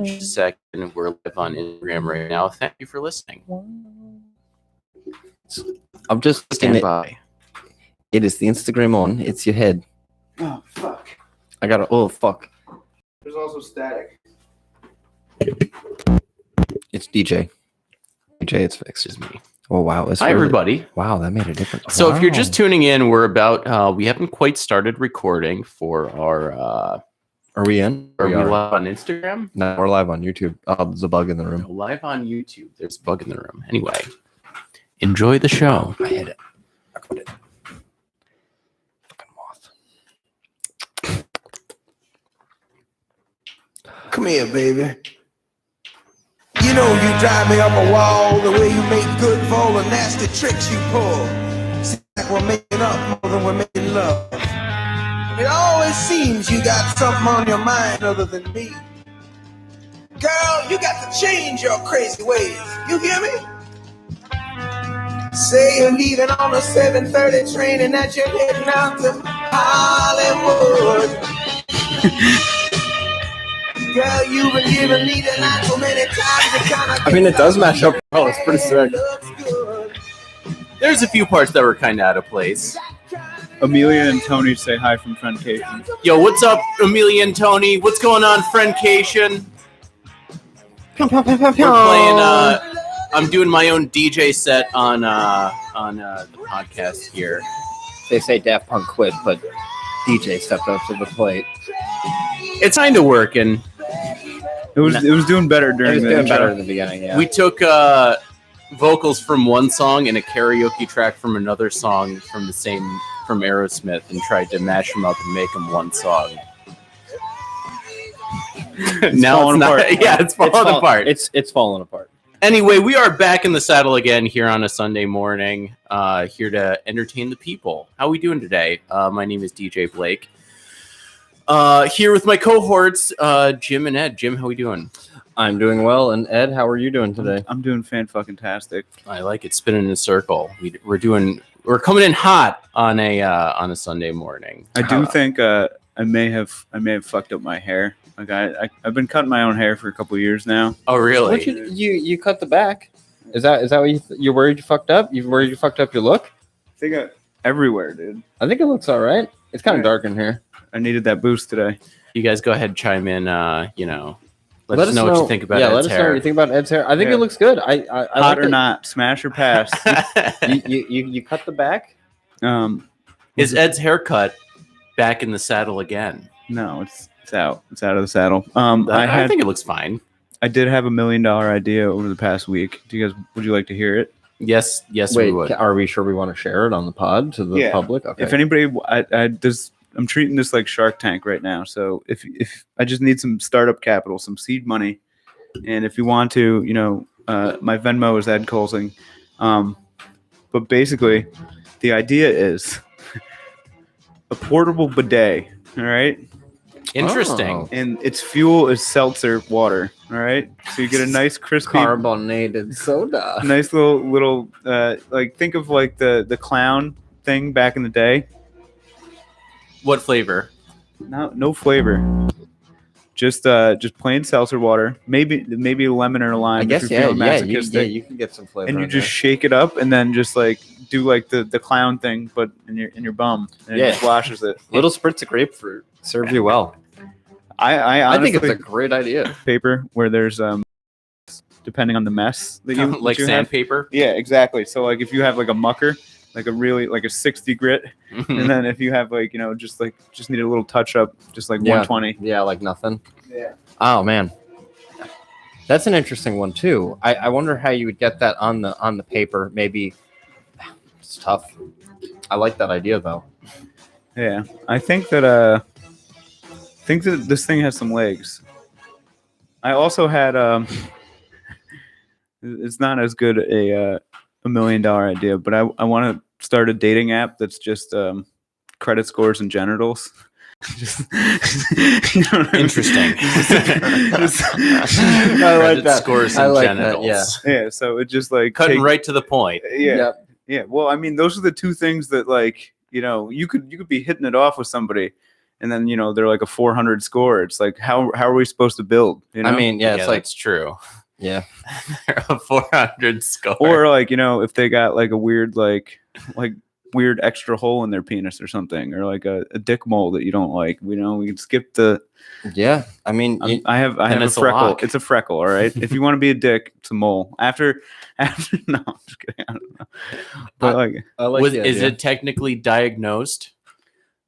in just a second. We're live on Instagram right now. Thank you for listening. I'm just Stand by. It is the Instagram on. It's your head. Oh, fuck. I got to. Oh, fuck. There's also static. It's DJ. DJ, it's fixed. It's me. Oh, wow. Hi, everybody. Wow, that made a difference. So if you're just tuning in, we're about, we haven't quite started recording for our, Are we in? are we live on Instagram? No, we're live on YouTube. Oh, there's a bug in the room. No, live on YouTube. There's a bug in the room. Anyway, enjoy the show. I hit it. I got it. Fucking moth. Come here, baby. You know you drive me up a wall, the way you make good for all the nasty tricks you pull. Seems like we're making up more than we're making love. It always seems you got something on your mind other than me. Girl, you got to change your crazy ways. You hear me? Say you're leaving on the 7:30 train and that you're heading out to Hollywood. Girl, you've been giving me the night so many times. I mean, it does match up well. It's pretty sick. There's a few parts that were kind of out of place. Amelia and Tony say hi from Friendcation. Yo, what's up, Amelia and Tony? What's going on, Friendcation? We're playing, I'm doing my own DJ set on the podcast here. They say Daft Punk quit, but DJ stepped up to the plate. It's kind of working. It was doing better It during was the doing intro. better in the beginning, yeah. We took vocals from one song and a karaoke track from another song from Aerosmith and tried to mash them up and make them one song. Now falling it's not. apart. Yeah, it's falling apart. It's falling apart. Anyway, we are back in the saddle again here on a Sunday morning, here to entertain the people. How are we doing today? My name is DJ Blake. Here with my cohorts, Jim and Ed. Jim, how are we doing? I'm doing well. And Ed, how are you doing today? I'm doing fan-fucking-tastic. I like it spinning in a circle. We're coming in hot on a Sunday morning. I do think I may have fucked up my hair. Like I've been cutting my own hair for a couple of years now. Oh, really? What you cut the back? Is that what you're worried you fucked up? You worried you fucked up your look? I think everywhere, dude. I think it looks all right. It's kind of dark in here. I needed that boost today. You guys go ahead and chime in. Let us know what you think about Yeah, Ed's let us know hair. what you think about Ed's hair. I think Yeah. it looks good. I Hot like or it. not, smash or pass. You cut the back? Is Ed's haircut back in the saddle again? No, it's out. It's out of the saddle. I think it looks fine. I did have $1 million idea over the past week. Would you like to hear it? Yes, Wait, we would. are we sure we want to share it on the pod to the Yeah. public? Okay. If anybody, I'm treating this like Shark Tank right now. So if I just need some startup capital, some seed money, and if you want to, my Venmo is Ed Colsing. But basically, the idea is a portable bidet. All right. Interesting. Oh. And its fuel is seltzer water. All right. So you get a nice crispy, Carbonated soda. nice little like think of like the clown thing back in the day. What flavor? No flavor. Just plain seltzer water. Maybe a lemon or a lime. I guess if you're feeling masochistic. you can get some flavor. And you in just shake it up and then just like do like the clown thing, but in your bum, and Yeah. it just washes it. there. Little spritz of grapefruit serves you well. I I honestly think it's a great idea. paper where there's depending on the mess that you Like that you have. sandpaper? Yeah, exactly. So like if you have like a mucker, like a really like a 60 grit, and then if you have like just need a little touch up, just like Yeah. 120. Yeah, like nothing. Yeah. Oh man, that's an interesting one too. I wonder how you would get that on the paper. Maybe it's tough. I like that idea though. Yeah, I think that this thing has some legs. I also had it's not as good a $1 million idea, but I want to start a dating app that's just credit scores and genitals. Just, you know what I mean? Interesting. Just- I like Credit that. scores I and like genitals. that, yeah. yeah, so it just like Cutting right to the point. Yeah, Yep. yeah. Well, I mean, those are the two things that like you could be hitting it off with somebody, and then they're like a 400 score. It's like how are we supposed to build? I mean, yeah, it's like that's true. yeah, A 400 score. Or like if they got like a weird weird extra hole in their penis or something, or like a dick mole that you don't like. We can skip the. yeah. I mean, I have a it's a freckle. lock. It's a freckle. All right. If you want to be a dick, it's a mole. After no, I'm just kidding. I don't know. But like, I like the is idea. it technically diagnosed?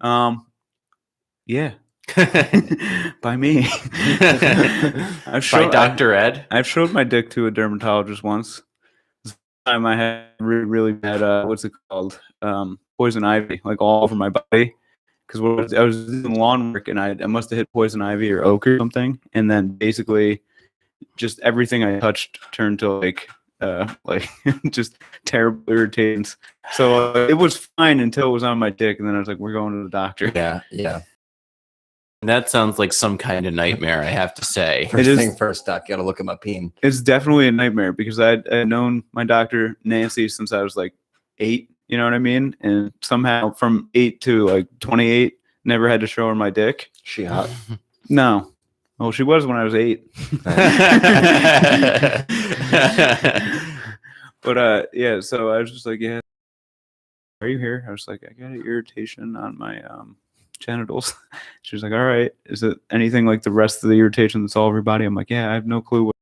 yeah, by me. By Dr. Ed? I've showed my dick to a dermatologist once. This time I had really bad what's it called, poison ivy, like all over my body, because I was doing lawn work and I must have hit poison ivy or oak or something, and then basically just everything I touched turned to like just terrible irritants. So it was fine until it was on my dick, and then I was like, we're going to the doctor. Yeah. That sounds like some kind of nightmare, I have to say. First is- thing first, Doc. Got to look at my peen. It's definitely a nightmare because I'd known my doctor Nancy since I was like 8. You know what I mean? And somehow from 8 to like 28, never had to show her my dick. She hot. No. Well, she was when I was 8. But yeah, so I was just like, yeah, are you here? I was like, I got an irritation on my genitals. She was like, all right, is it anything like the rest of the irritation that's all over your body? I'm like, yeah, I have no clue what.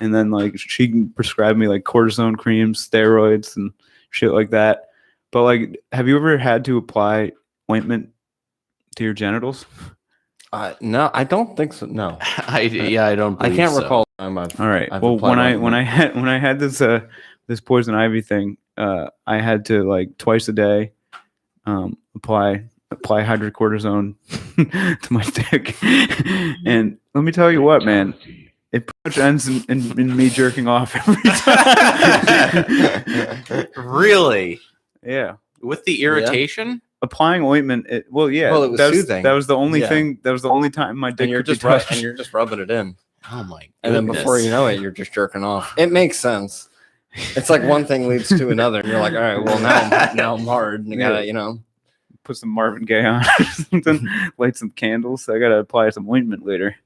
And then like she prescribed me like cortisone creams, steroids, and shit like that. But like, have you ever had to apply ointment to your genitals? No, I don't think so. No, I don't I believe can't so. recall. Time I've, All right. I've Well, applied when ointment. I had this poison ivy thing, I had to like twice a day apply hydrocortisone to my dick. And let me tell you what, man, it pretty much ends in me jerking off every time. Really? Yeah. With the irritation? Applying ointment, Well, it was soothing. that was the only Yeah. thing. That was the only time my dick and you're could be just touched. and you're just rubbing it in, Oh my goodness. and then before you know it, you're just jerking off. It makes sense. It's like one thing leads to another, and you're like, all right, well now I'm hard, and I gotta, Put some Marvin Gaye on or something, light some candles. I gotta apply some ointment later.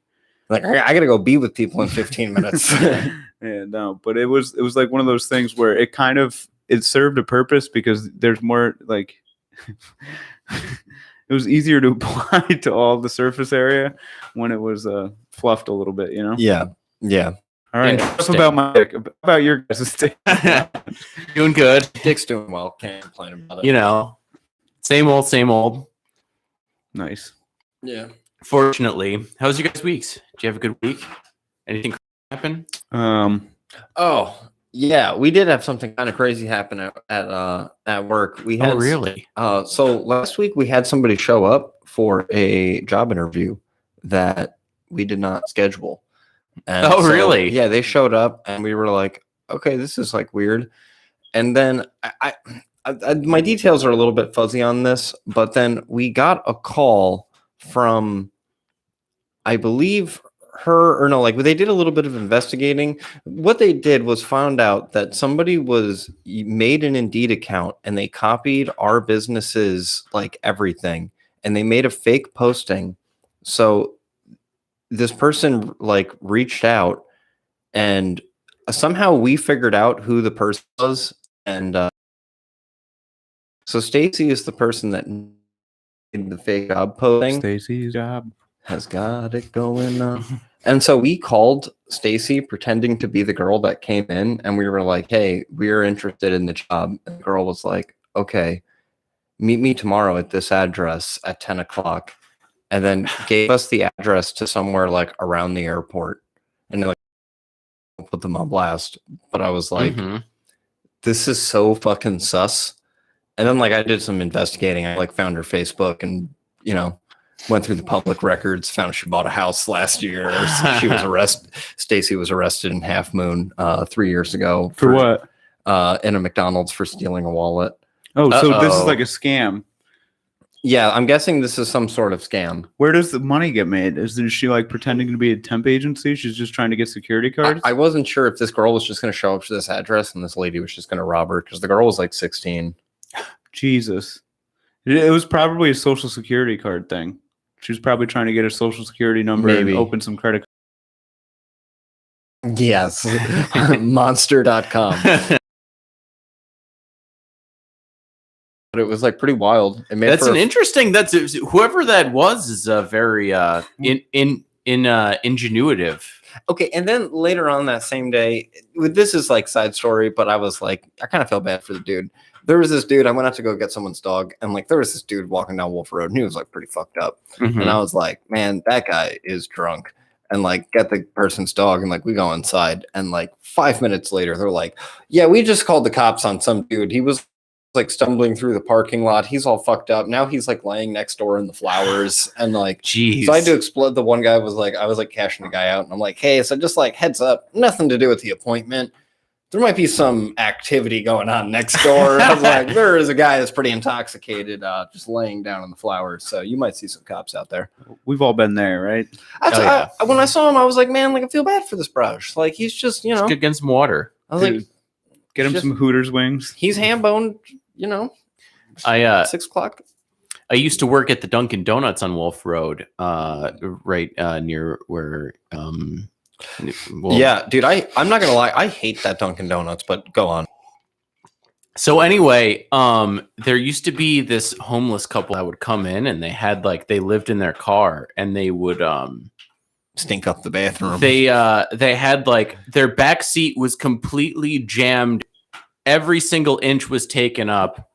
like I gotta go be with people in 15 minutes. Yeah, no, but it was like one of those things where it served a purpose because there's more like it was easier to apply to all the surface area when it was fluffed a little bit, Yeah. All right, enough Interesting. about my dick. About your guys' dick. Doing good. Dick's doing well. Can't complain about it. Same old. Nice. Yeah. Fortunately. How's your guys' weeks? Did you have a good week? Anything happen? Oh, yeah. We did have something kind of crazy happen at work. We had Really? So last week we had somebody show up for a job interview that we did not schedule. And Oh, really? Yeah, they showed up and we were like, okay, this is like weird. And then I my details are a little bit fuzzy on this, but then we got a call from, I believe they did a little bit of investigating. What they did was found out that somebody made an Indeed account and they copied our business's like everything and they made a fake posting. So this person like reached out and somehow we figured out who the person was. And so Stacy is the person that did the fake job posting. Stacy's job. Has got it going on. And so we called Stacy pretending to be the girl that came in and we were like, hey, we're interested in the job. And the girl was like, okay, meet me tomorrow at this address at 10 o'clock. And then gave us the address to somewhere like around the airport. And like put them on blast. But I was like, Mhm. this is so fucking sus. And then like I did some investigating. I like found her Facebook and, went through the public records, found she bought a house last year. She was arrested. Stacy was arrested in Half Moon 3 years ago. For what? In a McDonald's for stealing a wallet. Oh, so this is Uh-oh. like a scam. Yeah, I'm guessing this is some sort of scam. Where does the money get made? Is she like pretending to be a temp agency? She's just trying to get security cards? I wasn't sure if this girl was just going to show up to this address and this lady was just going to rob her because the girl was like 16. Jesus. It was probably a social security card thing. She was probably trying to get a social security number Maybe. and open some credit. Yes. Monster.com. But it was like pretty wild. It made That's for an interesting. That's whoever that was is a very ingenuitive. Okay, and then later on that same day, this is like side story, but I was like, I kind of felt bad for the dude. There was this dude, I went out to go get someone's dog, and like there was this dude walking down Wolf Road, and he was like pretty fucked up. Mhm. And I was like, man, that guy is drunk. And like get the person's dog, and like we go inside, and like 5 minutes later, they're like, yeah, we just called the cops on some dude. He was like stumbling through the parking lot. He's all fucked up. Now he's like laying next door in the flowers, and like Jeez. so I had to explode. The one guy was like, I was like cashing the guy out, and I'm like, hey, so just like heads up, nothing to do with the appointment. There might be some activity going on next door. I was like, there is a guy that's pretty intoxicated, just laying down in the flowers. So you might see some cops out there. We've all been there, right? When I saw him, I was like, man, like I feel bad for this brush. Like he's just, you know, Just get some water. I was like, Dude, get him just- some Hooters wings. he's ham boned, you know, I 6 o'clock. I used to work at the Dunkin' Donuts on Wolf Road, right near where. Well, Yeah, dude, I'm not gonna lie, I hate that Dunkin' Donuts, but go on. So anyway, there used to be this homeless couple that would come in, and they had like they lived in their car, and they would Stink up the bathroom. they had like their back seat was completely jammed, every single inch was taken up.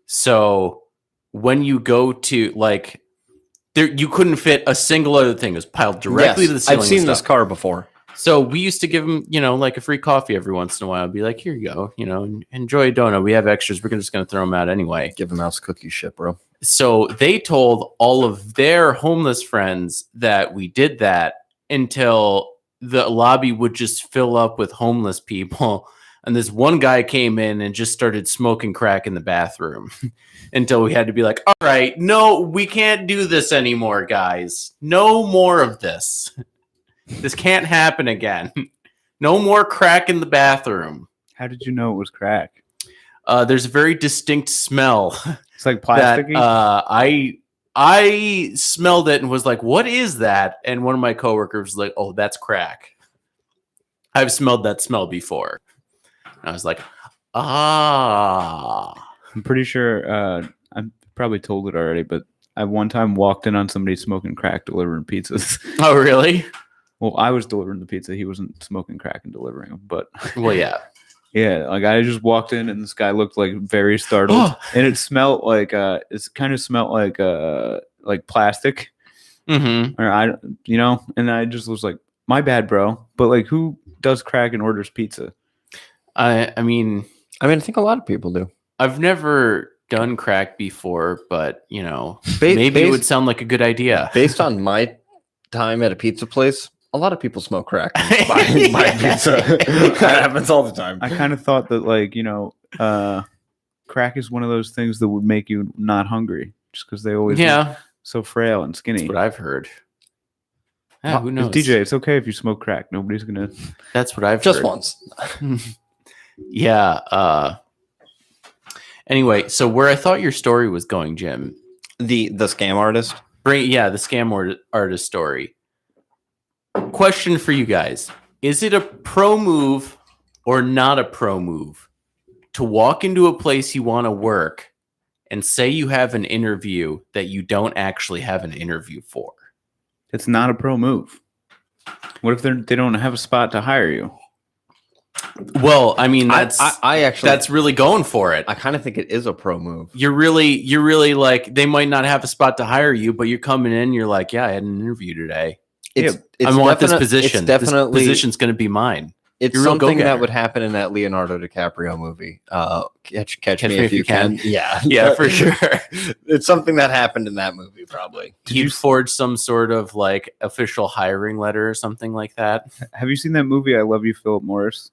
So when you go to like there, you couldn't fit a single other thing. It was piled directly to the ceiling. I've seen with this stuff. car before. So we used to give them, you know, like a free coffee every once in a while. I'd be like, here you go, you know, enjoy a donut. We have extras. We're just going to throw them out anyway. Give him house cookie shit, bro. So they told all of their homeless friends that we did that until the lobby would just fill up with homeless people. And this one guy came in and just started smoking crack in the bathroom until we had to be like, all right, no, we can't do this anymore, guys. No more of this. This can't happen again. No more crack in the bathroom. How did you know it was crack? There's a very distinct smell It's like that plasticky. I smelled it and was like, what is that? And one of my coworkers was like, oh, that's crack. I've smelled that smell before. And I was like, ah. I'm pretty sure I probably told it already, but I one time walked in on somebody smoking crack delivering pizzas. Oh, really? Well, I was delivering the pizza. He wasn't smoking crack and delivering them, but Well, yeah. yeah, like I just walked in and this guy looked like very startled, and it smelled like it's kind of smelled like plastic, Mm-hmm. or and I just was like, my bad, bro. But like, who does crack and orders pizza? I mean, I think a lot of people do. I've never done crack before, but, you know, maybe it would sound like a good idea. Based on my time at a pizza place, a lot of people smoke crack and buy pizza. That happens all the time. I kind of thought that crack is one of those things that would make you not hungry, just because they always look Yeah, so frail and skinny. that's what I've heard. Yeah, who knows? DJ, it's okay if you smoke crack. Nobody's gonna. That's what I've Just heard. once. Yeah. Anyway, so where I thought your story was going, Jim. The scam artist. The scam artist story. Question for you guys. Is it a pro move or not a pro move to walk into a place you want to work and say you have an interview that you don't actually have an interview for? It's not a pro move. What if they don't have a spot to hire you? Well, I mean, that's I actually that's really going for it. I kind of think it is a pro move. You're really like, they might not have a spot to hire you, but you're coming in, you're like, yeah, I had an interview today. I want this position. It's definitely this position's going to to be mine. It's You're a real something go-getter. that would happen in that Leonardo DiCaprio movie. Catch Me If You Can. Yeah, Yeah, for sure. It's something that happened in that movie, probably. You'd forge some sort of like official hiring letter or something like that. Have you seen that movie? I Love You, Philip Morris.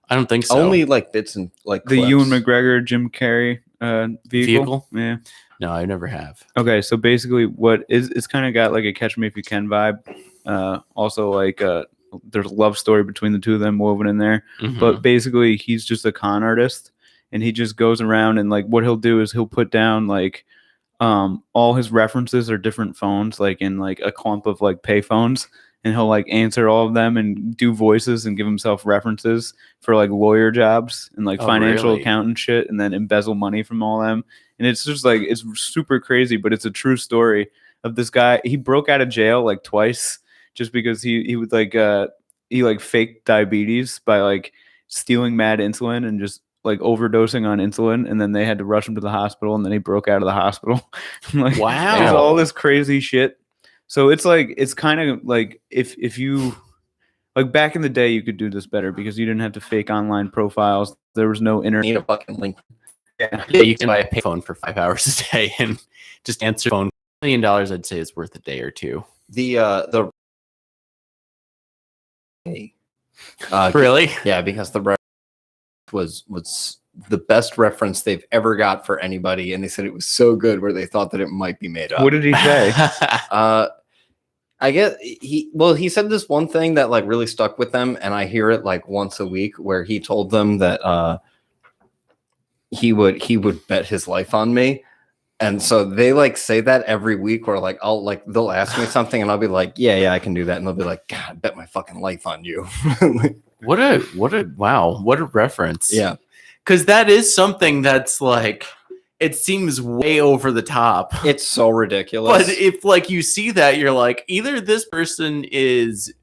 I don't think so. Only like bits and like The clips. Ewan McGregor, Jim Carrey vehicle. Yeah. No, I never have. Okay, so basically, it's kind of got like a Catch Me If You Can vibe. Also, like there's a love story between the two of them woven in there. Mhm. But basically, he's just a con artist, and he just goes around and like what he'll do is he'll put down like all his references are different phones, like in like a clump of like pay phones, and he'll like answer all of them and do voices and give himself references for like lawyer jobs and like Oh, financial really? accountant shit, and then embezzle money from all them. And it's just like it's super crazy, but it's a true story of this guy. He broke out of jail like twice just because he would like he like faked diabetes by like stealing mad insulin and just like overdosing on insulin, and then they had to rush him to the hospital, and then he broke out of the hospital. Like, Wow. there's all this crazy shit. So it's like it's kind of like if you like back in the day, you could do this better because you didn't have to fake online profiles. There was no internet. Need a fucking link. Yeah, you can buy a payphone for 5 hours a day and just answer phone. $1 million, I'd say, is worth a day or two. The Really? yeah, because the reference was the best reference they've ever got for anybody, and they said it was so good where they thought that it might be made up. What did he say? I guess he said this one thing that like really stuck with them, and I hear it like once a week where he told them that he would bet his life on me. And so they like say that every week where like they'll ask me something and I'll be like, yeah, I can do that. And they'll be like, God, I bet my fucking life on you. What a reference. Yeah. Because that is something that's like, it seems way over the top. It's so ridiculous. But if like you see that, you're like, either this person is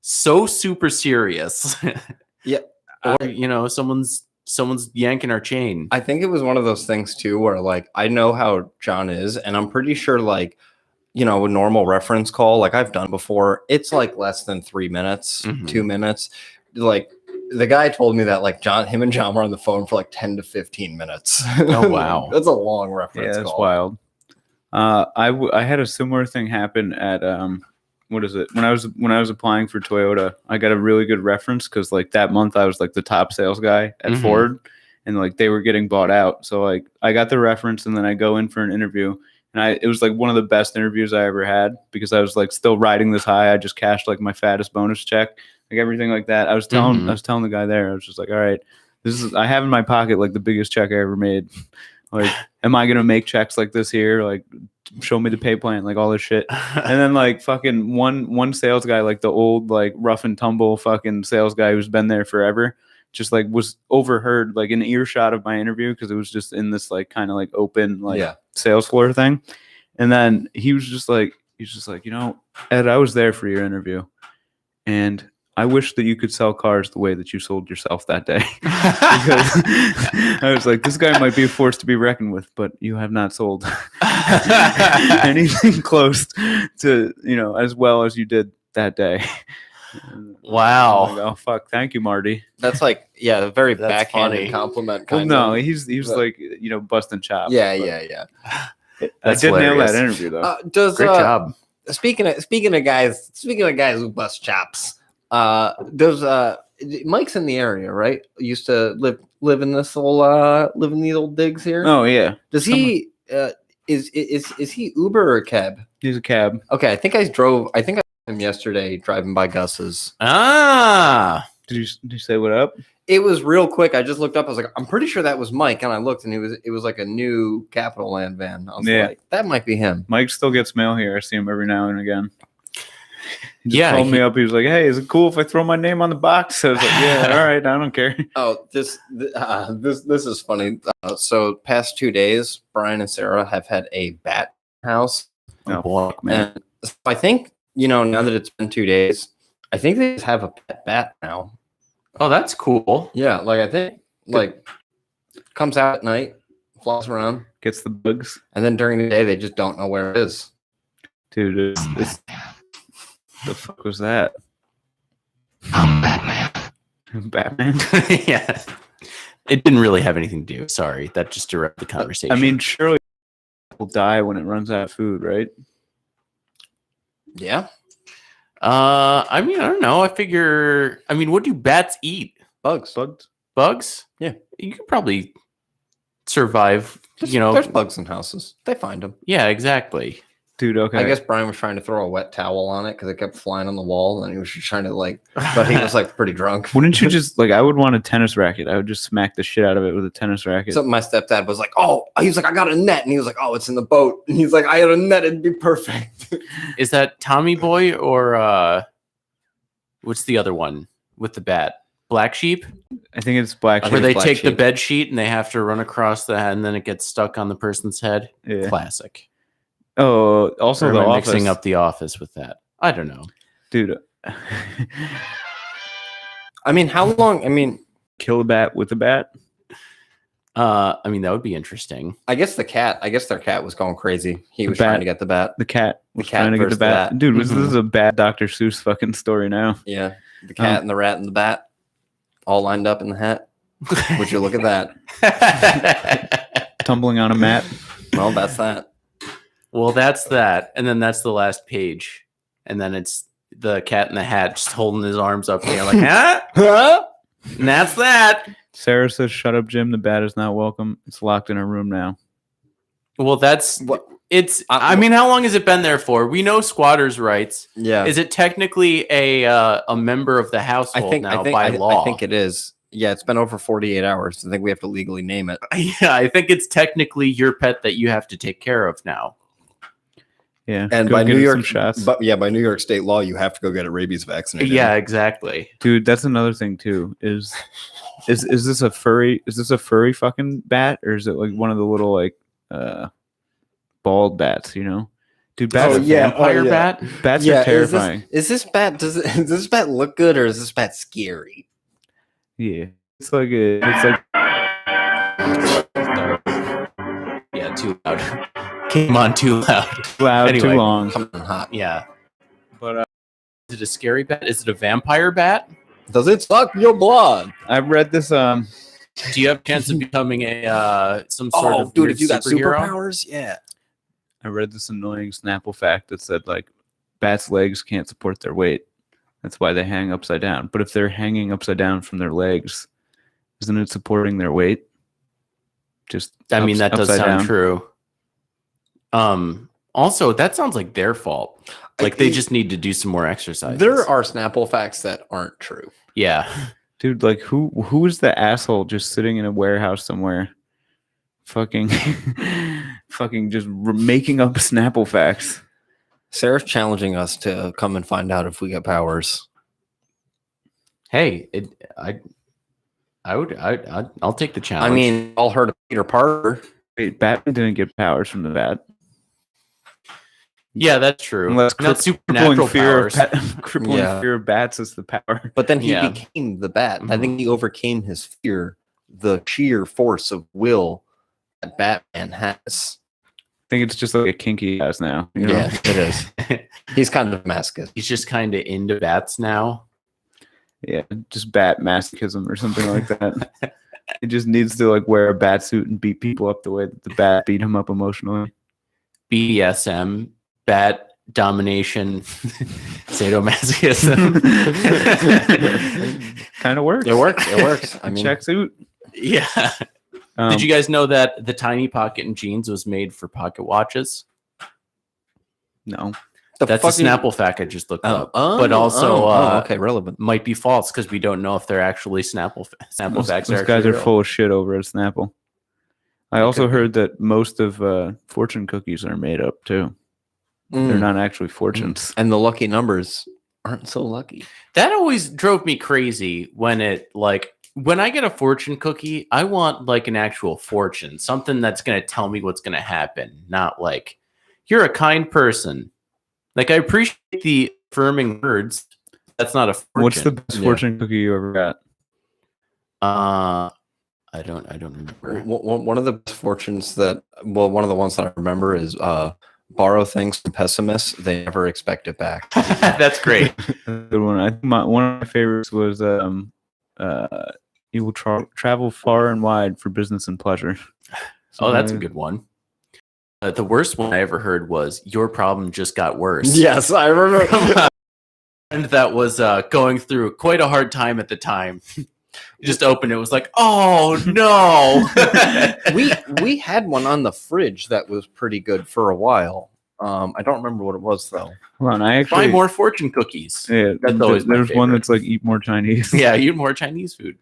so super serious, Yeah. or someone's yanking our chain. I think it was one of those things too where like I know how John is, and I'm pretty sure like a normal reference call like I've done before, it's like less than 3 minutes, Mhm. 2 minutes. Like the guy told me that like him and John were on the phone for like 10 to 15 minutes. Oh, wow. That's a long reference Yeah, that's call. wild. I had a similar thing happen at what is it? When I was applying for Toyota, I got a really good reference because like that month I was like the top sales guy at Mhm. Ford, and like they were getting bought out. So like I got the reference, and then I go in for an interview, and it was like one of the best interviews I ever had because I was like still riding this high. I just cashed like my fattest bonus check, like everything like that. I was telling the guy there, I was just like, all right, I have in my pocket like the biggest check I ever made. Like, am I gonna make checks like this here? Like, show me the pay plan, like all this shit. And then like fucking one sales guy, like the old like rough and tumble fucking sales guy who's been there forever, just like was overheard like an earshot of my interview because it was just in this like kind of like open like sales floor thing. And then he was just like, Ed, I was there for your interview, and I wish that you could sell cars the way that you sold yourself that day. Because I was like, this guy might be a force to be reckoned with, but you have not sold anything close to, as well as you did that day. Wow. I'm like, oh, fuck. Thank you, Marty. That's like, a very That's backhanded funny. compliment. Well, Kind no, of. he was like, busting chops. Yeah. I That's did nail hilarious. that interview, though. Great job. Speaking of guys who bust chops, Mike's in the area, right? Used to live in this live in these old digs here. Oh, yeah. Does he is he Uber or cab? He's a cab. Okay, I think I saw him yesterday driving by Gus's. Ah. Did you say what up? It was real quick. I just looked up. I was like, I'm pretty sure that was Mike, and I looked, and it was like a new Capital Land van. I was like, that might be him. Mike still gets mail here. I see him every now and again. He just Yeah, called me up. He was like, "Hey, is it cool if I throw my name on the box?" I was like, "Yeah, all right, I don't care." Oh, this is funny. So past 2 days, Brian and Sarah have had a bat house. Oh, boy, man. And so I think, now that it's been 2 days, I think they just have a pet bat now. Oh, that's cool. Yeah, like I think comes out at night, flies around, Gets the bugs, and then during the day they just don't know where it is. dude. The fuck was that? I'm Batman. Batman. Yeah. It didn't really have anything to do. Sorry, that just interrupted the conversation. I mean, surely will die when it runs out of food, right? Yeah, I don't know. I figure. I mean, what do bats eat? bugs. Bugs? Yeah. You could probably survive. There's bugs in houses. They find them. Yeah, exactly. Dude, okay. I guess Brian was trying to throw a wet towel on it because it kept flying on the wall, and he was just trying to but he was like pretty drunk. Wouldn't you just I would want a tennis racket. I would just smack the shit out of it with a tennis racket. Something my stepdad was like, oh, he was like, I got a net, and he was like, oh, it's in the boat, and he's like, I had a net, it'd be perfect. Is that Tommy Boy or what's the other one with the bat? Black Sheep? I think it's black. I Where think they it's Black take the Sheep. bed sheet and they have to run across the head and then it gets stuck on the person's head. Yeah. Classic. Oh, also Or the am I Office. mixing up The Office with that? I don't know. Dude. I mean, how long? I mean, Kill a bat with a bat. I mean, that would be interesting. I guess their cat was going crazy. He The was trying bat. to get the bat. The cat The was cat trying to get the versus the bat. bat. Dude, this Mhm. is a bad Dr. Seuss fucking story now. Yeah, the cat and the rat and the bat, all lined up in the hat. Would you look at that? Tumbling on a mat. Well, that's that. Well, that's that. And then that's the last page. And then it's the cat in the hat just holding his arms up. And you're like, huh? Huh? And that's that. Sarah says, "Shut up, Jim. The bat is not welcome. It's locked in her room now." Well, that's What? it's. I mean, how long has it been there for? We know squatters' rights. Yeah, Is it technically a member of the household now by law? I think it is. Yeah, it's been over 48 hours. I think we have to legally name it. Yeah, I think it's technically your pet that you have to take care of now. Yeah, And go by get New it York, some shots. by New York state law, you have to go get a rabies vaccinated. Yeah, exactly. Dude, that's another thing too. Is this a furry? Is this a furry fucking bat, or is it like one of the little bald bats? You know, dude, bats. Oh, yeah. Vampire yeah. bat. Bats Yeah, are terrifying. Is this bat? Does this bat look good or is this bat scary? Yeah, it's like Yeah, too loud. Came on too loud. loud, Anyway. too long. Coming in hot. Yeah. But Is it a scary bat? Is it a vampire bat? Does it suck your blood? I read this. Do you have a chance of becoming a some sort of dude, weird if you got superhero? superpowers, yeah. I read this annoying Snapple fact that said like bats' legs can't support their weight. That's why they hang upside down. But if they're hanging upside down from their legs, isn't it supporting their weight? Just I mean, that does upside sound down. true. Also, that sounds like their fault. Like they just need to do some more exercise. There are Snapple facts that aren't true. Yeah. Dude, like who is the asshole just sitting in a warehouse somewhere, fucking just making up Snapple facts? Sarah's challenging us to come and find out if we get powers. Hey, I'll take the challenge. I mean, all heard of Peter Parker. Wait, Batman didn't get powers from the bat. yeah, that's true. Unless Not crippling supernatural fear powers. of crippling Yeah. fear of bats is the power. But then he Yeah. became the bat. I think he overcame his fear, the sheer force of will that Batman has. I think it's just like a kinky ass now. You know? Yeah, it is. He's kind of masochist. He's just kind of into bats now. Yeah, just bat masochism or something like that. He just needs to like wear a bat suit and beat people up the way that the bat beat him up emotionally. BDSM, bat domination, sadomasochism. Kind of works. It works. It works. I mean, Check suit. Yeah. Did you guys know that the tiny pocket in jeans was made for pocket watches? No. That's fucking- a Snapple fact I just looked up. Oh, but also, okay, relevant. might be false because we don't know if they're actually Snapple facts. Those are guys actually are real. full of shit over at Snapple. I also could be. heard that most of fortune cookies are made up too. They're Mm. not actually fortunes. And the lucky numbers aren't so lucky. That always drove me crazy when when I get a fortune cookie, I want like an actual fortune, something that's going to tell me what's going to happen, not like you're a kind person. Like I appreciate the affirming words. That's not a fortune. What's the best Yeah. fortune cookie you ever got? I don't remember. One of the best fortunes that, well, one of the ones that I remember is borrow things from pessimists. They never expect it back. That's great. Good one. I think one of my favorites was you will travel far and wide for business and pleasure. Oh, that's a good one. The worst one I ever heard was your problem just got worse. Yes, I remember. And that was going through quite a hard time at the time. You just opened it, was like, oh no. we had one on the fridge that was pretty good for a while. I don't remember what it was though. Hold on, I Buy actually more fortune cookies. Yeah, That's always my there's one favorite. that's like eat more Chinese. Yeah, eat more Chinese food.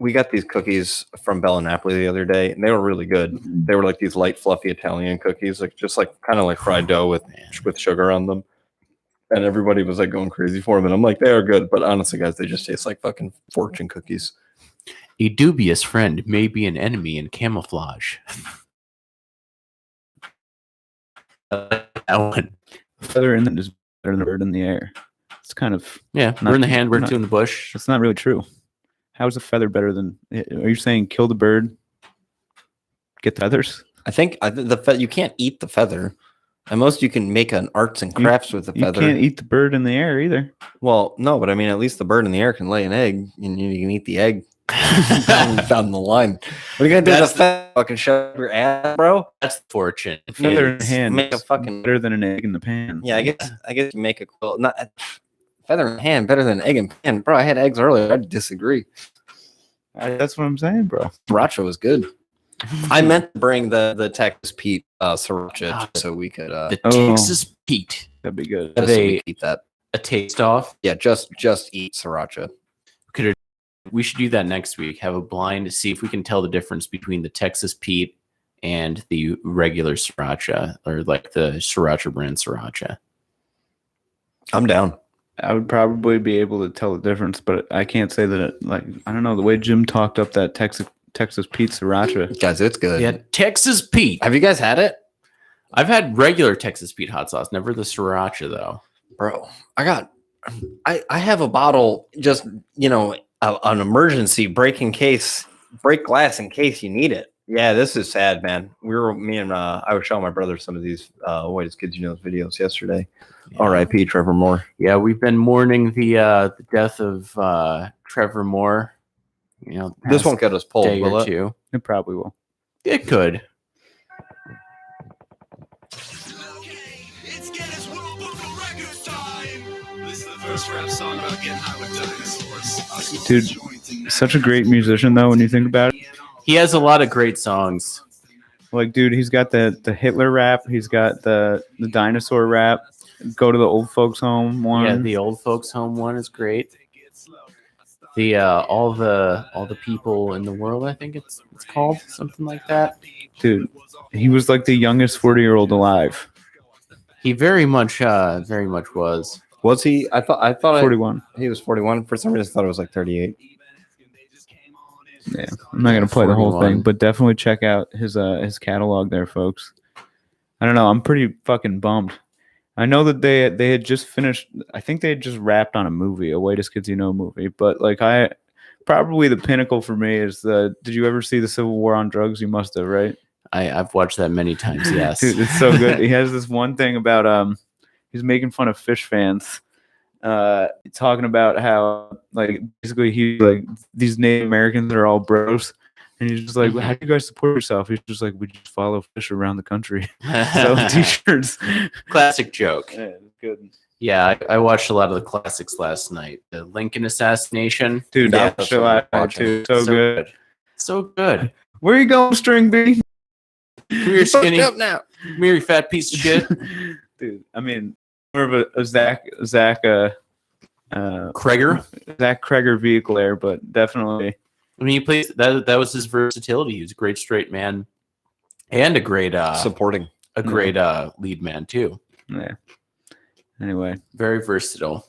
We got these cookies from Bella Napoli the other day, and they were really good. They were like these light, fluffy Italian cookies, like just like kind of like fried dough with sugar on them. And everybody was like going crazy for them, and I'm like, they are good, but honestly, guys, they just taste like fucking fortune cookies. A dubious friend may be an enemy in camouflage. That one. Feather in the is better than a bird in the air. It's kind of Yeah, Not- we're in the hand, we're not- two in the bush. it's not really true. How is a feather better than? Are you saying kill the bird, get the feathers? I think you can't eat the feather. At most, you can make an arts and crafts with the You feather. can't eat the bird in the air either. Well, no, but I mean, at least the bird in the air can lay an egg, and you can eat the egg down the line. What are you gonna do? That's With the feather? Fucking shove your ass, bro? That's fortune. Feather in It's- the hand make a is fucking- better than an egg in the pan. Yeah, I guess you make a quilt. Not feather in hand better than egg in pan, bro. I had eggs earlier. I disagree. That's what I'm saying, bro. Sriracha was good. I meant to bring the Texas Pete sriracha Ah, so we could The Oh. Texas Pete. That'd be good. Have just so we they- could eat that. A taste off. Yeah, just eat sriracha. We should do that next week. Have a blind to see if we can tell the difference between the Texas Pete and the regular sriracha, or like the sriracha brand sriracha. I'm down. I would probably be able to tell the difference, but I can't say that. I don't know the way Jim talked up that Texas Pete sriracha. Guys, it's good. Yeah, Texas Pete. Have you guys had it? I've had regular Texas Pete hot sauce, never the sriracha though. Bro, I have a bottle, just an emergency break glass in case you need it. Yeah, this is sad, man. I was showing my brother some of these Whitest Kids You Know videos yesterday. R.I.P. Trevor Moore. Yeah, we've been mourning the death of Trevor Moore. This won't get us pulled, day will or it? two. It probably will. It could. It's Guinness World Book of Records time. This is the first rap song about getting high with dinosaurs. Dude, such a great musician though when you think about it. He has a lot of great songs. Like, dude, he's got the Hitler rap. He's got the dinosaur rap. Go to the old folks home one. Yeah, the old folks home one is great. The all the people in the world, I think it's called something like that. Dude, he was like the youngest 40-year-old alive. He very much was. Was he? I thought 41. he was 41. For some reason, I thought it was like 38. Yeah, I'm not gonna play the whole 41. thing, but definitely check out his catalog there, folks. I don't know. I'm pretty fucking bummed. I know that they had just finished. I think they had just wrapped on a movie, a Whitest Kids You Know movie. But like, probably the pinnacle for me is the. Did you ever see the Civil War on Drugs? You must have, right? I've watched that many times. Yes. Dude, it's so good. He has this one thing about he's making fun of fish fans. Talking about how like basically he's like these Native Americans are all bros, and he's just like, how do you guys support yourself? He's just like, we just follow fish around the country, sell t-shirts. Classic joke. Yeah, it's good, Yeah, I watched a lot of the classics last night. The Lincoln assassination. dude. Yeah, I'll that's show what I'm out watching. too. So good. So good. Where you going, String B? Come here, skinny. up now. Come here, you fat piece of shit. Dude, I mean, more of a Zach Kreger. Kreger vehicle there, but definitely. I mean, he plays that. That was his versatility. He was a great straight man, and a great Supporting. lead man too. Yeah. Anyway, Very versatile.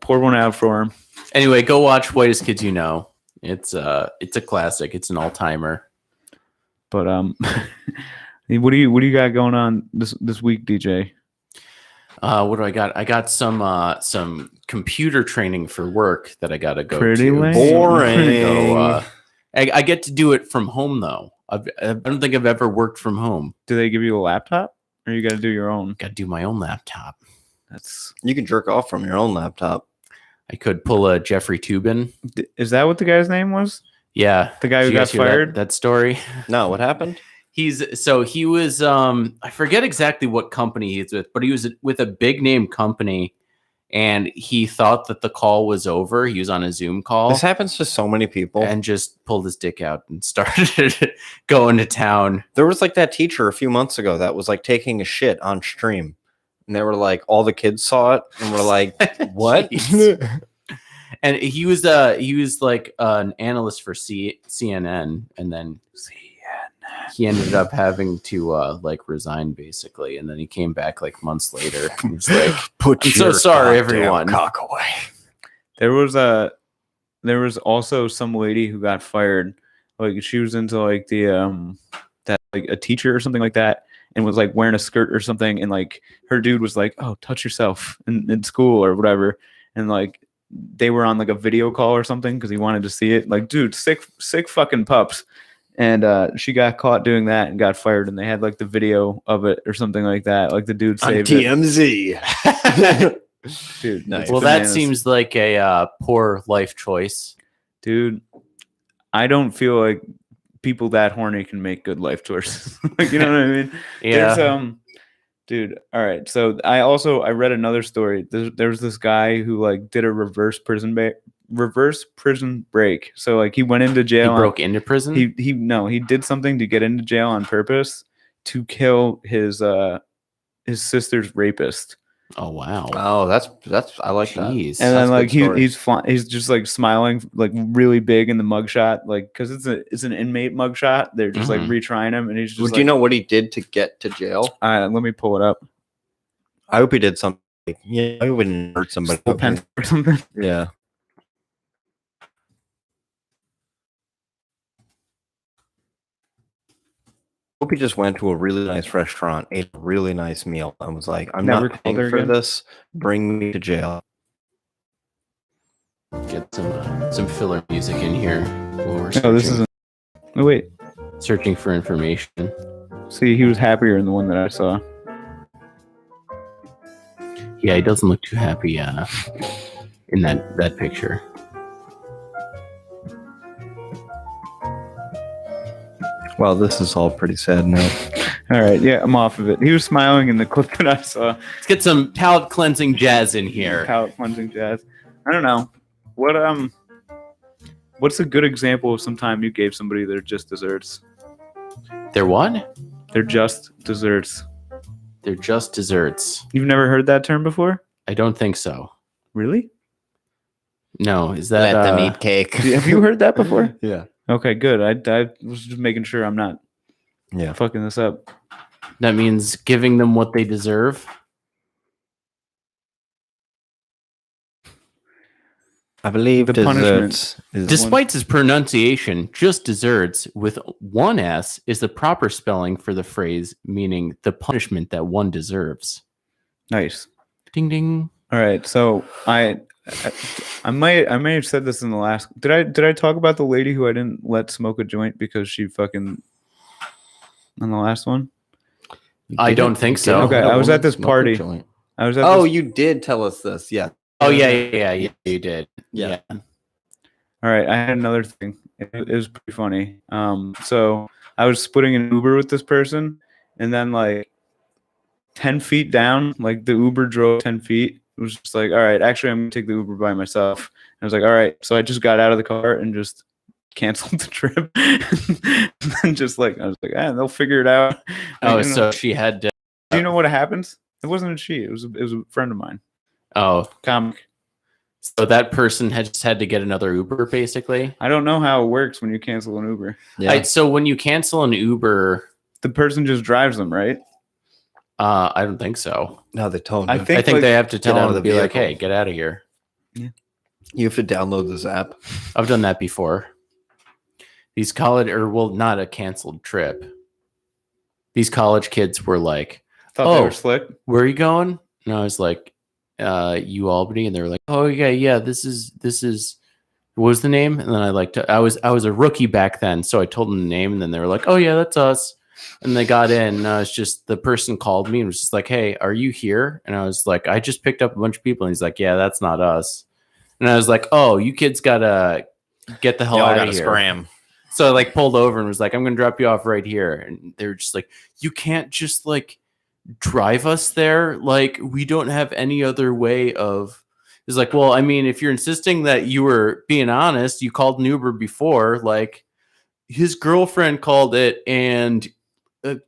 pour one out for him. Anyway, go watch Whitest Kids You Know. It's a classic. It's an all timer. But what do you got going on this week, DJ? What do I got? I got some computer training for work that I gotta go Pretty to. lame. Boring. So, I get to do it from home though. I don't think I've ever worked from home. Do they give you a laptop, or you got to do your own? Got to do my own laptop. That's You can jerk off from your own laptop. I could pull a Jeffrey Tubin. is that what the guy's name was? Yeah, The guy who Did you got guys hear fired? That story. No, what happened? He was I forget exactly what company he's with, but he was with a big name company, and he thought that the call was over. He was on a Zoom call. This happens to so many people. And just pulled his dick out and started going to town. There was like that teacher a few months ago that was like taking a shit on stream. And they were like, all the kids saw it and were like, what? And he was like an analyst for CNN, and then he ended up having to like resign basically, and then he came back like months later. And was like, Put I'm so sorry, everyone. Cock away. There was also some lady who got fired. Like she was into like the that like a teacher or something like that, and was like wearing a skirt or something, and like her dude was like, "Oh, touch yourself in school or whatever," and like they were on like a video call or something because he wanted to see it. Like, dude, sick fucking pups. And she got caught doing that and got fired, and they had like the video of it or something like that. Like the dude saved it. TMZ. Dude, Nice. it's well, that bananas. seems like a poor life choice. Dude, I don't feel like people that horny can make good life choices. Like, you know what I mean? Yeah. There's, dude, all right. So I read another story. There's this guy who like did a reverse prison break. So like he went into He jail. broke into prison. He did something to get into jail on purpose to kill his sister's rapist. Oh wow. Oh, that's I like that. Jeez. And then That's a like good story. he's just like smiling like really big in the mugshot, like because it's an inmate mugshot. They're just like retrying him, and he's just Would like, you know what he did to get to jail? let me pull it up. I hope he did something. Yeah, I wouldn't hurt somebody. Stole pencil or something. Yeah. Hope he just went to a really nice restaurant, ate a really nice meal, and was like, "I'm Never not called her paying for again? this. Bring me to jail." Get some filler music in here. While we're No, this searching- isn't. Oh wait, searching for information. see, he was happier in the one that I saw. Yeah, he doesn't look too happy in that picture. Well, this is all pretty sad now. All right, yeah, I'm off of it. He was smiling in the clip that I saw. Let's get some palate cleansing jazz in here. Palate cleansing jazz. I don't know what's a good example of some time you gave somebody their just desserts? They're what? They're just desserts. They're just desserts. You've never heard that term before? I don't think so. Really? No, is that Let them eat cake. Have you heard that before? Yeah. Okay, good. I was just making sure I'm not Yeah. fucking this up. that means giving them what they deserve? I believe The punishment. desserts is Despite its pronunciation, just desserts with one S is the proper spelling for the phrase, meaning the punishment that one deserves. Nice. Ding ding. All right, so I may have said this in the last. Did I talk about the lady who I didn't let smoke a joint because she fucking on the last one? I don't think so. Okay, I was at this party. I was at Oh, this, you did tell us this. Yeah. Oh yeah, you did. Yeah. all right. I had another thing. It was pretty funny. So I was splitting an Uber with this person, and then like 10 feet down, like the Uber drove 10 feet. It was just like, all right, actually, I'm gonna take the Uber by myself. And I was like, all right. So I just got out of the car and just canceled the trip. And just like, I was like, they'll figure it out. Oh, You know, so she had to, do you know what happens? It wasn't a she. It was a friend of mine. oh, Comic. so that person just had to get another Uber basically. I don't know how it works when you cancel an Uber. Yeah. So when you cancel an Uber, The person just drives them, right? I don't think so. No, they told I you. think I think like- they have to tell out them of to the be like, vehicle. hey, get out of here. You have to download this app. I've done that before. These college, or well, not a canceled trip. These college kids were like, Thought they Oh. were slick. where are you going? And I was like, U Albany. And they were like, oh yeah, this is what was the name? And then I was a rookie back then. So I told them the name, and then they were like, oh yeah, that's us. And they got in, and it's just the person called me and was just like, hey, are you here? And I was like, I just picked up a bunch of people. And he's like, yeah, that's not us. And I was like, oh, you kids gotta get the hell Y'all out gotta of here. scram. So I like pulled over and was like, I'm gonna drop you off right here. And they were just like, you can't just like drive us there. Like we don't have any other way of He's like, well, I mean, if you're insisting that you were being honest, you called an Uber before. Like, his girlfriend called it, and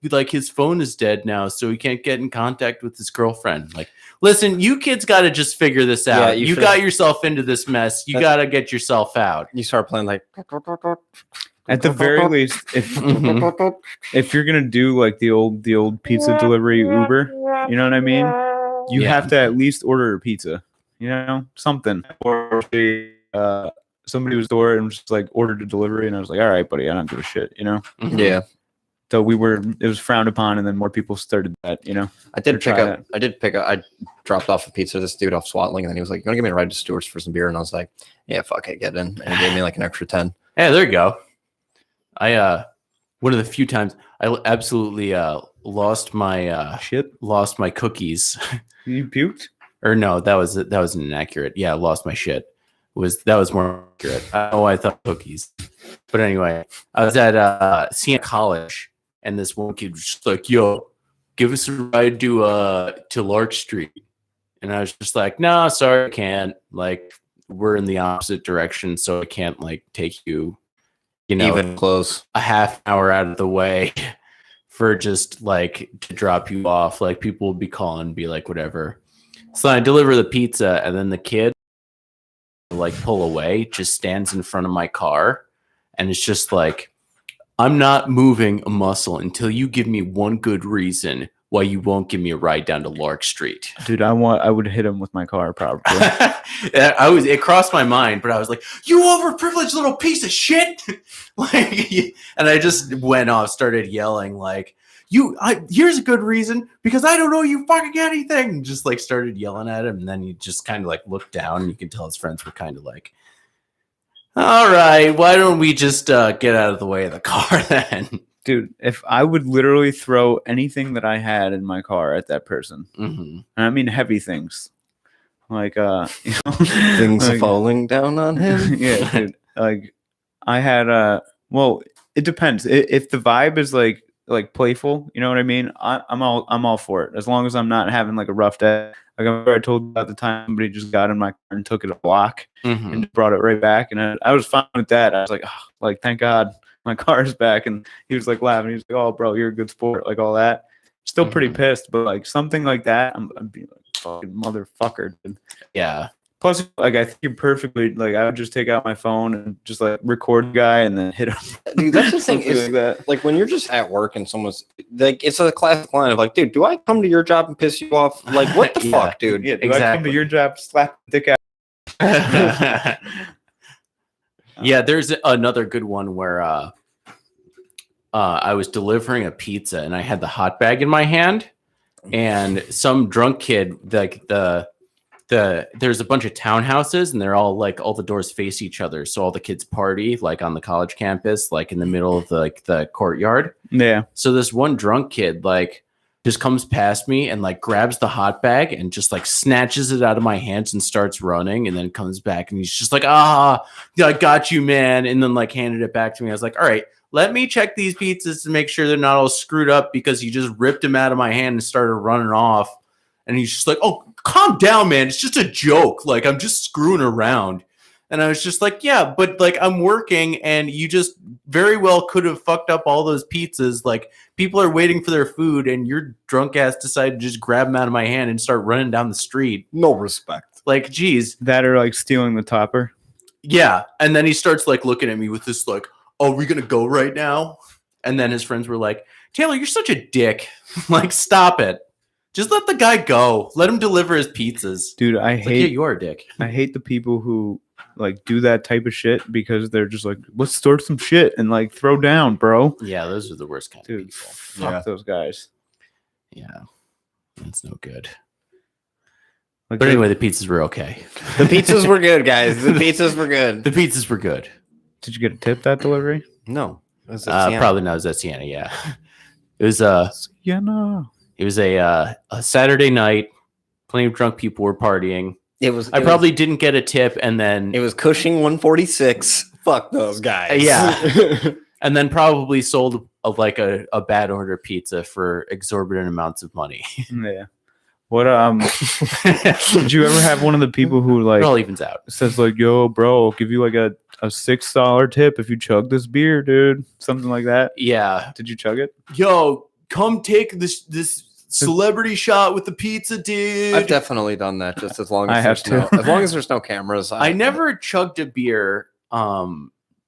like his phone is dead now, so he can't get in contact with his girlfriend. Like, listen, you kids got to just figure this out. Yeah, you got yourself into this mess. You got to get yourself out. You start playing like At the very least, if you're gonna do like the old pizza delivery Uber, you know what I mean? You Yeah. have to at least order a pizza, you know, something. Or somebody was door and just like ordered a delivery, and I was like, all right, buddy, I don't give a shit, you know. yeah. So it was frowned upon, and then more people started that, you know. I did Try pick up. I dropped off a pizza to this dude off Swatling, and then he was like, "You want to give me a ride to Stewart's for some beer?" And I was like, "Yeah, fuck it, get in." And he gave me like an extra 10. Hey, there you go. I one of the few times I absolutely lost my cookies. You puked? Or no, that was inaccurate. Yeah, I lost my shit. That was more accurate. I thought cookies. But anyway, I was at Siena College, and this one kid was just like, "Yo, give us a ride to Lark Street." And I was just like, "No, sorry, I can't. Like, we're in the opposite direction, so I can't like take you, you know, Even close. a half hour out of the way for just like to drop you off. Like, people will be calling and be like, whatever." So I deliver the pizza, and then the kid like pull away, just stands in front of my car, and it's just like, "I'm not moving a muscle until you give me one good reason why you won't give me a ride down to Lark Street." Dude, I would hit him with my car probably. It crossed my mind, but I was like, "You overprivileged little piece of shit!" Like, and I just went off, started yelling like, here's a good reason, because I don't know you fucking anything. Just like started yelling at him, and then he just kind of like looked down, and you can tell his friends were kind of like, "All right, why don't we just get out of the way of the car then?" Dude, if I would literally throw anything that I had in my car at that person, Mm-hmm. and I mean heavy things, like you know, Things like- falling down on him. yeah, dude. Like I had well, it depends. If the vibe is like playful, you know what I mean? I'm all for it, as long as I'm not having like a rough day. Like I told you about the time somebody just got in my car and took it a block Mm-hmm. and brought it right back, and I was fine with that. I was like, oh, like thank God my car is back. And he was like laughing. He was like, "Oh, bro, you're a good sport," like all that. Still pretty pissed, but like something like that, I'm being like, fucking motherfucker, dude. Yeah. Plus, like I think you're perfectly like I would just take out my phone and just like record the guy and then hit him. Dude, that's the thing Something is like that. like when you're just at work and someone's like, it's a classic line of like, "Dude, do I come to your job and piss you off? Like, what the Yeah. fuck, dude?" Yeah, do I come Exactly. to your job, slap the dick out? Yeah, there's another good one where I was delivering a pizza and I had the hot bag in my hand, and some drunk kid, like there's a bunch of townhouses, and they're all like, all the doors face each other, so all the kids party like on the college campus, like in the middle of the courtyard. Yeah, So this one drunk kid like just comes past me and like grabs the hot bag and just like snatches it out of my hands and starts running, and then comes back and he's just like, "Ah, yeah, I got you, man," and then like handed it back to me. I was like, "All right, let me check these pizzas to make sure they're not all screwed up," because he just ripped them out of my hand and started running off. And he's just like, "Oh, calm down, man. It's just a joke. Like, I'm just screwing around." And I was just like, "Yeah, but like I'm working, and you just very well could have fucked up all those pizzas. Like, people are waiting for their food, and your drunk ass decided to just grab them out of my hand and start running down the street. No respect. Like, geez, that or like stealing the topper. yeah." And then he starts like looking at me with this like, "Oh, are we gonna go right now?" And then his friends were like, "Taylor, you're such a dick. Like, stop it. Just let the guy go. Let him deliver his pizzas." Dude, I It's like, hate yeah, you are a dick. I hate the people who like do that type of shit because they're just like, let's start some shit and like throw down, bro. Yeah, those are the worst kind Dude, of people. fuck Yeah. those guys. Yeah, that's no good. Like, But anyway, the pizzas were okay. The pizzas were good, guys. The pizzas were good. The pizzas were good. did you get a tip that delivery? No, it was at Siena. Probably not. It was at Siena. Yeah, it was Yeah, no. it was a Saturday night. Plenty of drunk people were partying. It was. I probably didn't get a tip, and then It was Cushing 146. Fuck those guys. Yeah. and then probably sold a bad order pizza for exorbitant amounts of money. Yeah. What did you ever have one of the people who It like all evens out. says like, "Yo, bro, I'll give you like a $6 tip if you chug this beer, dude," something like that? Yeah. Did you chug it? Yo, come take this celebrity shot with the pizza, dude. I've definitely done that. Just as long I as have there's to. as long as there's no cameras. I never chugged a beer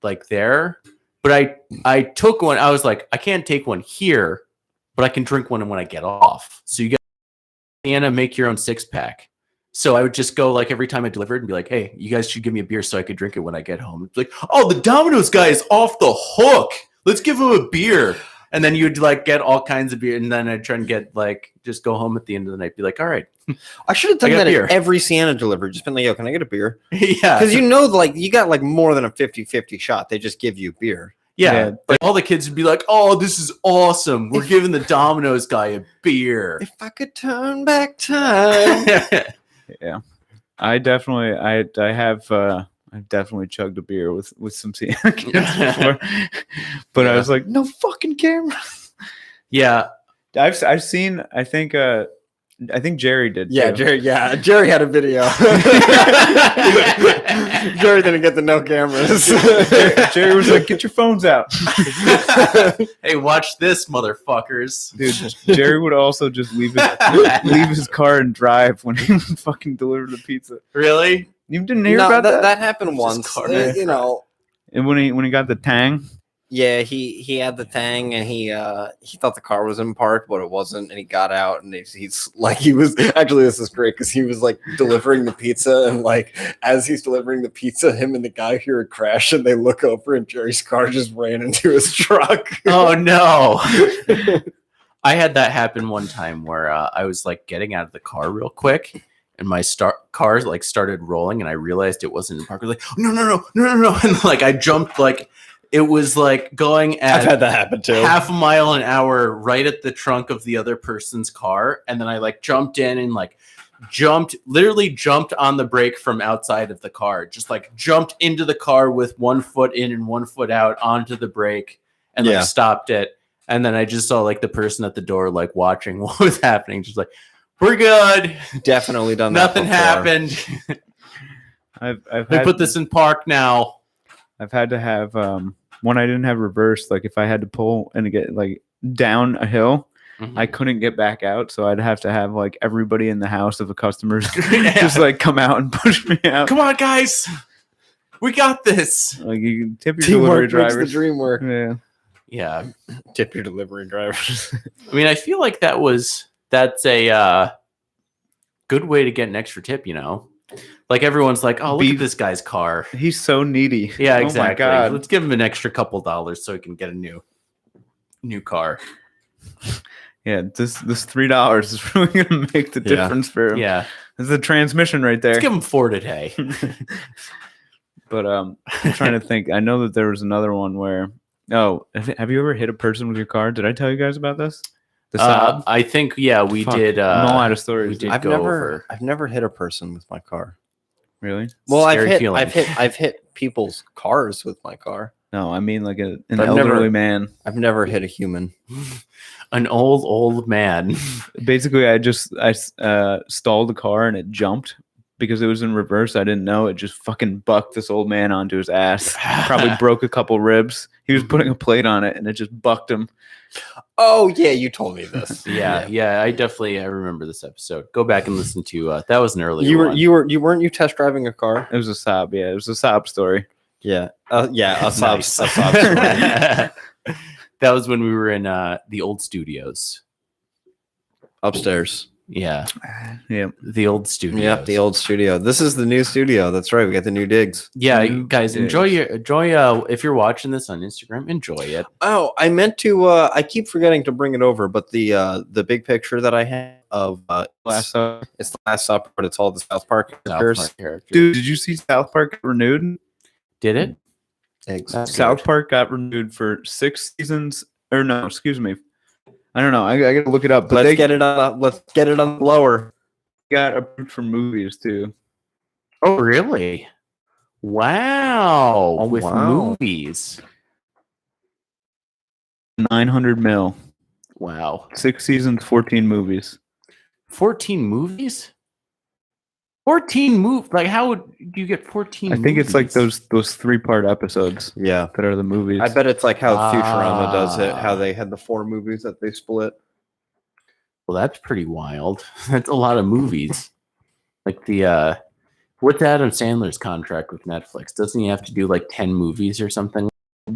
like there, but I took one. I was like, I can't take one here, but I can drink one when I get off. So you got Anna make your own 6-pack. So I would just go like every time I delivered and be like, hey, you guys should give me a beer so I could drink it when I get home. It's like, oh, the Domino's guy is off the hook. Let's give him a beer. And then you'd like get all kinds of beer, and then I'd try and get like just go home at the end of the night, be like, all right, I should have I done got that beer. at every Sienna delivery. Just been like, yo, can I get a beer? yeah, Because you know, like you got like more than a 50-50 shot. They just give you beer. yeah. Yeah. Like, all the kids would be like, oh, this is awesome. We're giving the Domino's guy a beer. If I could turn back time. Yeah, I definitely, I've definitely chugged a beer with some Sienna kids before, but I Yeah. was like, no fucking camera. yeah, I've seen. I think Jerry did. Yeah, too. Jerry. Yeah, Jerry had a video. Jerry didn't get the no cameras. Jerry was like, get your phones out. hey, watch this, motherfuckers. Dude, Jerry would also just leave his car and drive when he would fucking deliver the pizza. Really? You didn't hear No, about that? that happened once. car- You know. And when he got the tang, Yeah, he had the tang and he thought the car was in park, but it wasn't, and he got out and he's like he was actually this is great because he was like delivering the pizza and like as he's delivering the pizza, him and the guy hear a crash and they look over and Jerry's car just ran into his truck. Oh no. I had that happen one time where I was like getting out of the car real quick and my car like started rolling and I realized it wasn't in park. I was like, no. And like I jumped like it was like going I've at had that happen too. half a mile an hour right at the trunk of the other person's car. And then I like jumped in and like literally jumped on the brake from outside of the car, just like jumped into the car with 1 foot in and 1 foot out onto the brake and Yeah. like stopped it. And then I just saw like the person at the door, like watching what was happening. Just like, we're good. Definitely done that. Nothing before. happened. I've They had, put this in park now. I've had to have when I didn't have reverse, like if I had to pull and get like down a hill, I couldn't get back out, so I'd have to have like everybody in the house of the customers just like come out and push me out. Come on, guys. We got this. Like you can tip your delivery Teamwork makes the drivers. dream work. Yeah. Yeah. Tip your delivery drivers. I mean, I feel like that's a good way to get an extra tip, you know? Like everyone's like, oh, look at this guy's car. He's so needy. Yeah, Oh my exactly. God. Let's give him an extra couple dollars so he can get a new car. Yeah, this $3 is really gonna make the Yeah. difference for him. Yeah. There's the transmission right there. Let's give him 4 today. But I'm trying to think. I know that there was another one where have you ever hit a person with your car? Did I tell you guys about this? The Saab? I think, yeah, we Fuck, did. I'm all out of We stories. did I've go over. never hit a person with my car. Really? Well, Scary I've hit people's cars with my car. No, I mean like an I've elderly never- man. I've never hit a human. An old man. Basically, I stalled the car and it jumped because it was in reverse. I didn't know. It just fucking bucked this old man onto his ass. Probably broke a couple ribs. He was putting a plate on it and it just bucked him. Oh yeah, you told me this. Yeah, I remember this episode. Go back and listen to that was an early You one. weren't you test driving a car? It was a sob. Yeah, it was a sob story. Yeah. A sob. Nice. A sob story. That was when we were in the old studios. Upstairs. Yeah, Yeah. the old studios. Yep, the old studio. This is the new studio. That's right. We got the new digs. Yeah, New guys, digs. enjoy. If you're watching this on Instagram, enjoy it. Oh, I meant to. I keep forgetting to bring it over, but the big picture that I have of Last Supper. it's the Last Supper, but it's all the South Park South characters. Park character. Dude, did you see South Park got renewed? Did it? Exactly. South Park got renewed for 6 seasons. Or no, excuse me. I don't know. I gotta look it up. But Let's they get it on. Let's get it on the lower. got approved for movies too. Oh, really? Wow. Oh, With wow. movies. 900 mil. Wow. 6 seasons, 14 movies. 14 movies? 14 movies? Like, how would you get 14 I think it's like movies? those 3-part episodes Yeah. that are the movies. I bet it's like how Futurama does it, how Ah. they had the 4 movies that they split. Well, that's pretty wild. That's a lot of movies. Like the what's Adam Sandler's contract with Netflix? Doesn't he have to do like 10 movies or something?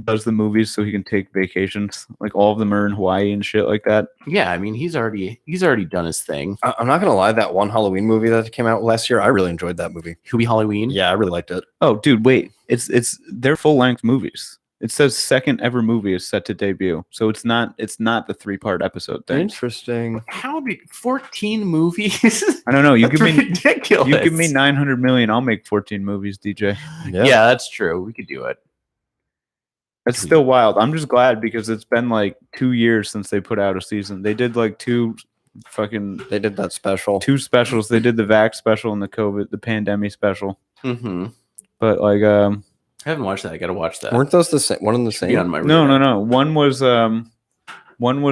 does the movies so he can take vacations. Like all of them are in Hawaii and shit like that. Yeah, I mean he's already done his thing. I'm not gonna lie, that one Halloween movie that came out last year, I really enjoyed that movie. Hubie Halloween. Yeah, I really liked it. Oh, dude, wait. It's they're full-length movies. It says second ever movie is set to debut. So it's not the 3-part episode thing. Interesting. How did 14 movies? I don't know. You That's give me ridiculous. you give me 900 million, I'll make 14 movies, DJ. Yeah, that's true. We could do it. That's still wild. I'm just glad because it's been like 2 years since they put out a season. They did like two They did that special. specials. They did the vax special and the pandemic special. Mm-hmm. But like I haven't watched that. I gotta watch that. Weren't those the same? One and the Be same? on my no. radar. One was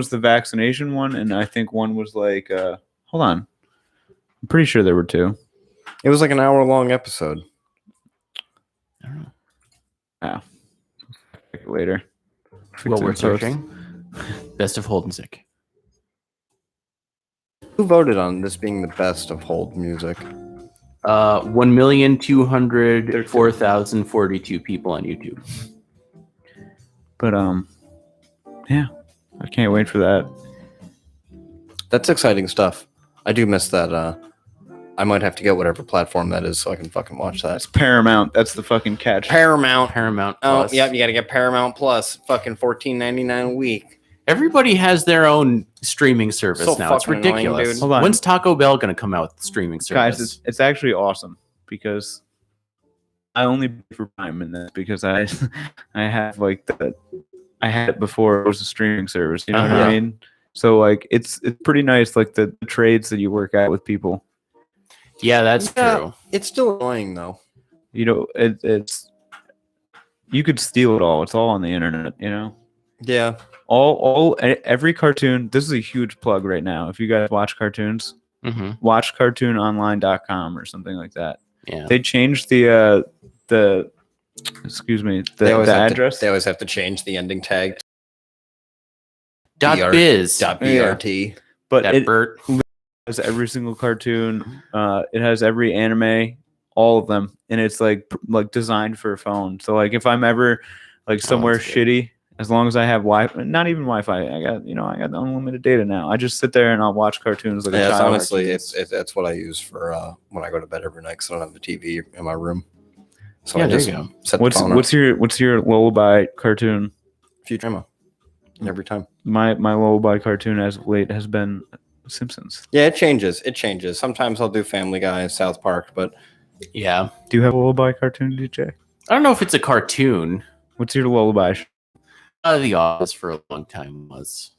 the vaccination one, and I think one was like hold on. I'm pretty sure there were 2. It was like an hour-long episode. I don't know. Ah. Check it later. Well, we're Fix it in post. searching. Best of Holdensick. Who voted on this being the best of hold music? 1,204,042 people on YouTube. But yeah, I can't wait for that. That's exciting stuff. I do miss that. I might have to get whatever platform that is so I can fucking watch that. It's Paramount. That's the fucking catch. Paramount. Paramount Oh, Plus. yep, you got to get Paramount Plus. Fucking $14.99 a week. Everybody has their own streaming service So now. It's fucking annoying, ridiculous. dude. Hold on. When's Taco Bell going to come out with streaming service? Guys, it's actually awesome because I only pay for Prime in that because I have like I had it before it was a streaming service. You know what Uh-huh. I mean? So like it's pretty nice, like the trades that you work out with people. Yeah, that's Yeah. true. It's still annoying though. You know, it's you could steal it all. It's all on the internet. You know. Yeah. Every cartoon. This is a huge plug right now. If you guys watch cartoons, Mm-hmm. watch cartoononline.com or something like that. Yeah. They changed the excuse me, the address. They always have to change the ending tag. Dot BR biz. .brt. but That it Bert. has every single cartoon. It has every anime, all of them, and it's like designed for a phone. So like if I'm ever like somewhere that's good. shitty, as long as I have Wi-Fi, not even Wi-Fi, I got unlimited data now. I just sit there and I'll watch cartoons like a Yeah, it's child. honestly, it's what I use for when I go to bed every night because I don't have the TV in my room. So Yeah, I there just you go. set the phone What's your lullaby cartoon? Futurama every time. My lullaby cartoon as of late has been Simpsons. Yeah, it changes. It changes. Sometimes I'll do Family Guy and South Park, but Yeah. Do you have a lullaby cartoon, DJ? I don't know if it's a cartoon. What's your lullaby? The Office for a long time was.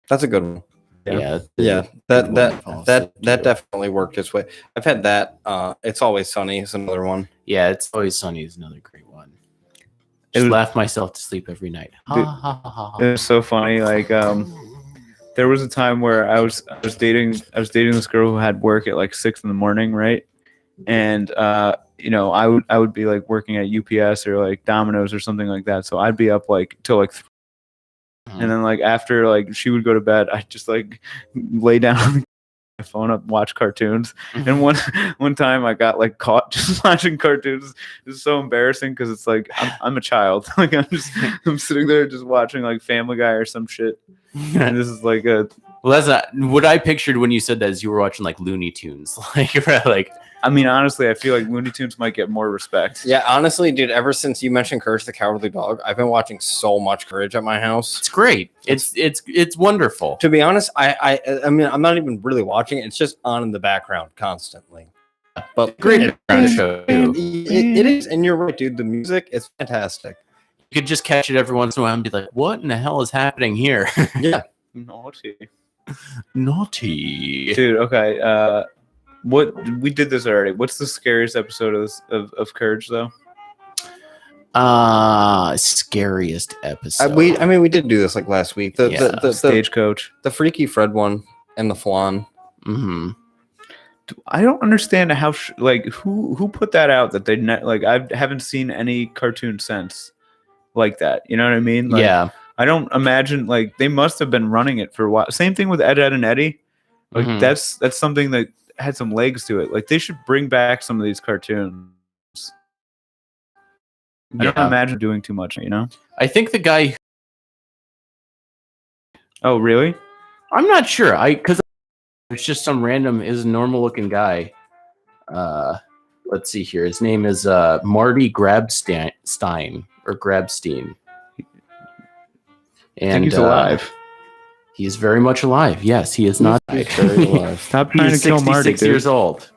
that's a good one. Yeah. Yeah, Good that one. that definitely worked its way. I've had that. It's Always Sunny is another one. Yeah, It's Always Sunny is another great one. It Just was- laugh myself to sleep every night. Ha, Dude, ha, ha, ha, It ha. was so funny. Like there was a time where I was dating this girl who had work at like 6 a.m, right? And I would be like working at UPS or like Domino's or something like that. So I'd be up like till like 3. And then like after like she would go to bed, I'd just like lay down on my phone up, watch cartoons. And one time I got like caught just watching cartoons. It's so embarrassing because it's like I'm a child. Like I'm sitting there just watching like Family Guy or some shit. And this is like a Well, that's not what I pictured when you said that. Is you were watching like Looney Tunes, like I mean, honestly, I feel like Looney Tunes might get more respect. Yeah, honestly, dude. Ever since you mentioned Courage the Cowardly Dog, I've been watching so much Courage at my house. it's great. It's wonderful. To be honest, I mean, I'm not even really watching it. It's just on in the background constantly. But Great background show. it is, and you're right, dude. The music is fantastic. You could just catch it every once in a while and be like, "What in the hell is happening here?" Yeah, Naughty. Naughty. Dude, okay. What we did this already. What's the scariest episode of Courage though? Scariest episode. we did do this like last week. Yeah. The Stagecoach. Freaky Fred one and the Flan. Mm-hmm. I don't understand how who put that out that I haven't seen any cartoon since like that. You know what I mean? Like, Yeah. I don't imagine like they must have been running it for a while. Same thing with Ed, Ed and Eddie. Like Mhm. that's something that had some legs to it. Like they should bring back some of these cartoons. I don't Yeah. imagine doing too much, you know? I think the guy. Oh, really? I'm not sure. Because it's just some random, is a normal looking guy. Let's see here. His name is Marty Grabstein or Grabstein. I think he's alive. He is very much alive. Yes, he is not He's died. very alive. Stop He trying is to kill Marty, 66 years old.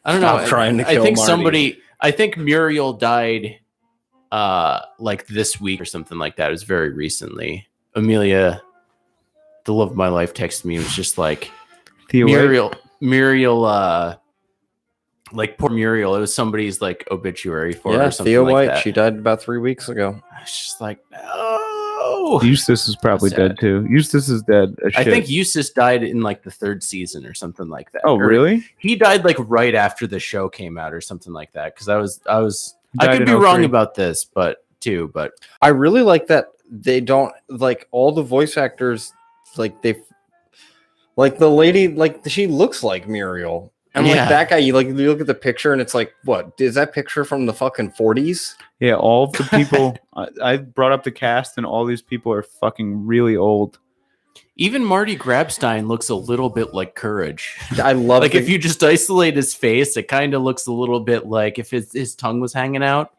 I don't Stop know. trying to I kill think Marty. I think Muriel died like this week or something like that. It was very recently. Amelia, the love of my life, texted me. It was just like Theo White. Muriel, like poor Muriel. It was somebody's like obituary for her Yeah, or something Theo like White. that. She died about 3 weeks ago. I was just like, no. Eustace is probably Sad. dead too. Eustace is dead. As I shit. think Eustace died in like the 3rd season or something like that. Oh, Or really? He died like right after the show came out or something like that. Because I Died could in be wrong 03. about this, but I really like that they don't like all the voice actors like they like the lady like she looks like Muriel. And Yeah. like that guy, you look at the picture and it's like, what is that picture from the fucking 40s? Yeah, all of the people. I brought up the cast, and all these people are fucking really old. even Marty Grabstein looks a little bit like Courage. I love Like the- if you just isolate his face, it kind of looks a little bit like if his tongue was hanging out.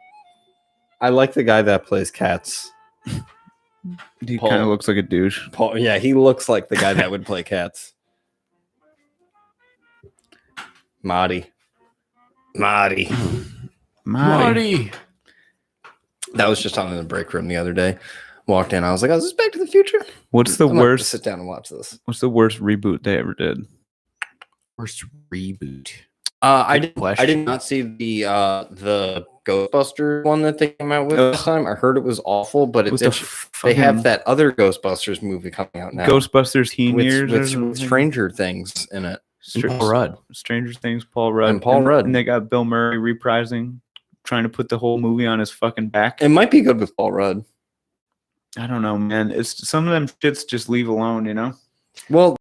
I like the guy that plays Cats. He Paul. kind of looks like a douche. Paul, yeah, he looks like the guy that would play Cats. Marty. Marty. Marty. That was just on in the break room the other day. Walked in, I was like, "Oh, is this Back to the Future?" What's the I'm gonna have to worst? sit down and watch this. What's the worst reboot they ever did? Worst reboot. I Good did. question. I did not see the Ghostbusters one that they came out with this time. I heard it was awful, but it's With the they have fucking that other Ghostbusters movie coming out now Ghostbusters Teen with, Years or with something? Stranger Things in it. And Paul Rudd. Stranger Things, Paul Rudd. And Paul Rudd. And they got Bill Murray reprising, trying to put the whole movie on his fucking back. It might be good with Paul Rudd. I don't know, man. It's some of them shits just leave alone, you know? Well,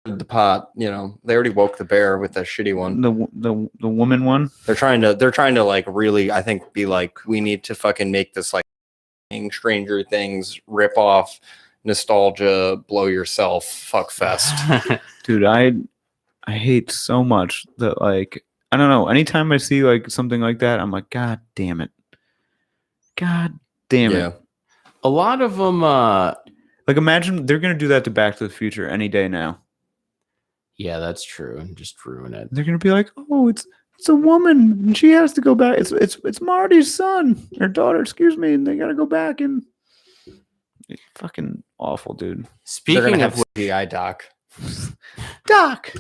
the pot, you know, they already woke the bear with that shitty one. The woman one. They're trying to like really, I think, be like, we need to fucking make this like Stranger Things rip off nostalgia, blow yourself, fuck fest. Dude, I hate so much that like I don't know. Anytime I see like something like that, I'm like, God damn it. God damn Yeah. it. A lot of them. Like imagine they're gonna do that to Back to the Future any day now. Yeah, that's true. Just ruin it. They're gonna be like, oh, it's a woman and she has to go back. It's Marty's son or daughter, excuse me, and they gotta go back and it's fucking awful, dude. They're Speaking gonna of, have CGI Doc. Doc.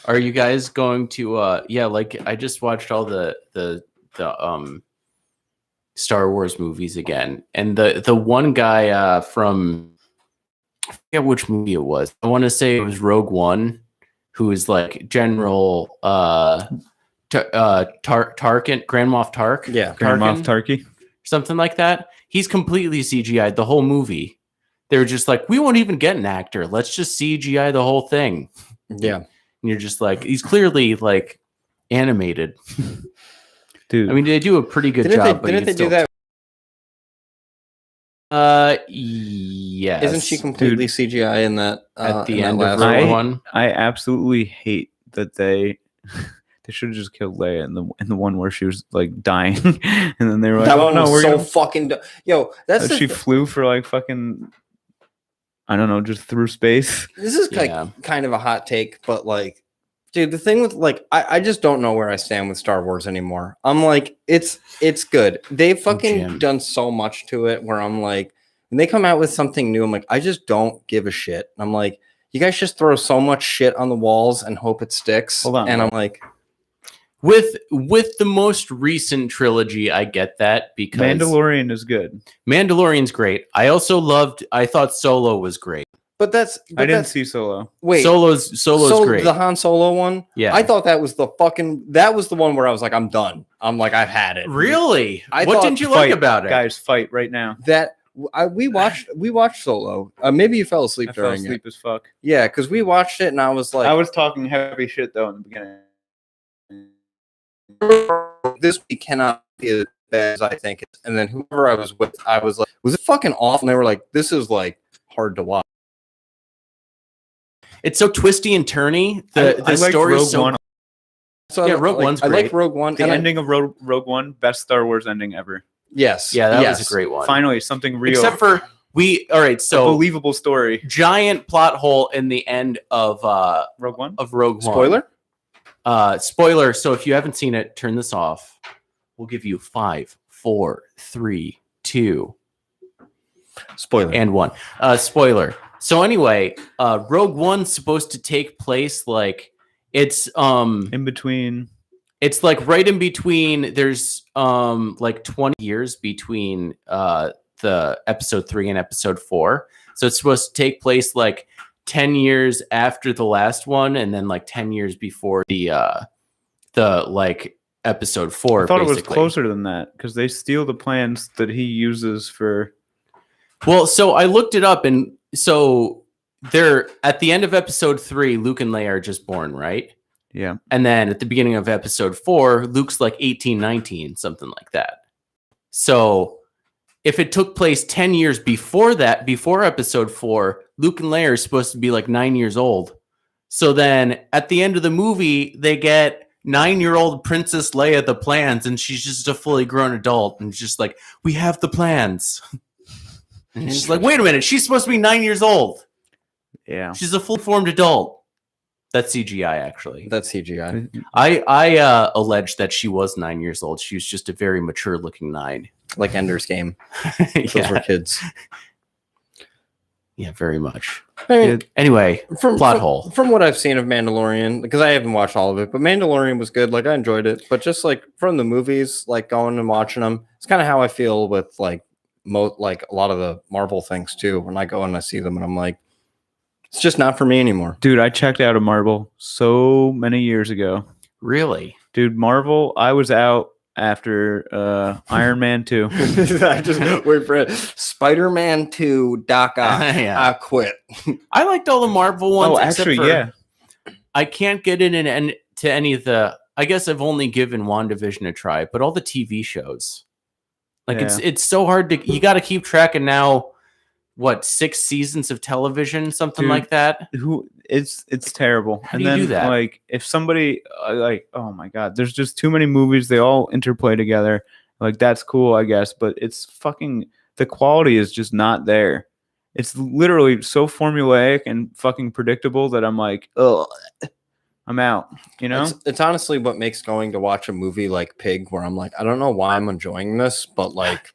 are you guys going to? Yeah, like I just watched all the Star Wars movies again, and the one guy from I forget which movie it was. I want to say it was Rogue One, who is like General Tarkin, Grand Moff Tark. Yeah. Grand Moff Tarkin? Tarky. Something like that. He's completely CGI'd the whole movie. They were just like, we won't even get an actor. Let's just CGI the whole thing. Yeah. And you're just like, he's clearly like animated. Dude. I mean, they do a pretty good Didn't job. they, didn't they do that? Yes. Isn't she completely CGI in that at the in that end last of Rogue I- One? I absolutely hate that they should have just killed Leia in the one where she was like dying, and then they were like, That "Oh one no, was we're so gonna." fucking yo. That's the She flew for like fucking, I don't know, just through space. This is like Yeah. kind of a hot take, but like, dude, the thing with like, I just don't know where I stand with Star Wars anymore. I'm like, it's good. They've fucking Jim. done so much to it where I'm like, when they come out with something new, I'm like, I just don't give a shit. I'm like, you guys just throw so much shit on the walls and hope it sticks. Hold on, and bro. I'm like, With the most recent trilogy, I get that because Mandalorian is good. Mandalorian's great. I also I thought Solo was great. But that's I didn't see Solo. wait. Solo's great. The Han Solo one. Yeah. I thought that was the one where I was like, I'm done. I'm like, I've had it. Really? I What thought- didn't you like about it? Guys, fight right now. That we watched Solo. Maybe you fell asleep I fell during asleep it. as fuck. Yeah, because we watched it and I was like, I was talking heavy shit though in the beginning. this week cannot be as bad as I think it is. And then whoever I was with, I was like, was it fucking awful? And they were like, this is like hard to watch. It's so twisty and turny. The I liked story's Rogue so One. So Yeah, Rogue One's I like great. Rogue One. The and ending of Rogue One, best Star Wars ending ever. yes. yeah, that yes. was a great one. Finally, something real. Except for all right, a so believable story. giant plot hole in the end of Rogue One. Rogue One. Spoiler? Spoiler. So if you haven't seen it, turn this off. We'll give you 5, 4, 3, 2, Spoiler. and 1. Spoiler. So anyway, Rogue One's supposed to take place like it's In between. it's like right in between. There's like 20 years between the episode 3 and episode 4. So it's supposed to take place like 10 years after the last one, and then like 10 years before the like episode 4. I thought it was basically. closer than that because they steal the plans that he uses for. Well, so I looked it up, and so they're at the end of episode 3, Luke and Leia are just born, right? Yeah. And then at the beginning of episode 4, Luke's like 18, 19, something like that. So if it took place 10 years before that, before episode 4, Luke and Leia are supposed to be like 9 years old. So then at the end of the movie, they get 9-year-old Princess Leia the plans, and she's just a fully grown adult, and just like, we have the plans. And she's like, wait a minute, she's supposed to be 9 years old. Yeah. She's a full-formed adult. That's CGI, actually. That's CGI. I allege that she was 9 years old. She was just a very mature-looking 9. Like Ender's Game. Those were yeah. kids. Yeah, very much. I mean, Anyway, from plot hole. From what I've seen of Mandalorian, because I haven't watched all of it, but Mandalorian was good. Like I enjoyed it, but just like from the movies, like going and watching them, it's kind of how I feel with like like a lot of the Marvel things too. When I go and I see them, and I'm like, it's just not for me anymore. Dude, I checked out of Marvel so many years ago. Really? Dude, Marvel, I was out after Iron Man 2. I just wait for it. Spider-Man 2, Doc Ock. Yeah. I quit. I liked all the Marvel ones. Oh, except actually, for yeah. I can't get in to any of the. I guess I've only given WandaVision a try, but all the TV shows, like it's so hard to. You got to keep track of now. What 6 seasons of television, something Dude, like that? Who it's terrible. How do you do that? Like if somebody like, oh my god, there's just too many movies, they all interplay together. Like that's cool, I guess, but it's fucking the quality is just not there. It's literally so formulaic and fucking predictable that I'm like, ugh, I'm out, you know? It's honestly what makes going to watch a movie like Pig, where I'm like, I don't know why I'm enjoying this, but like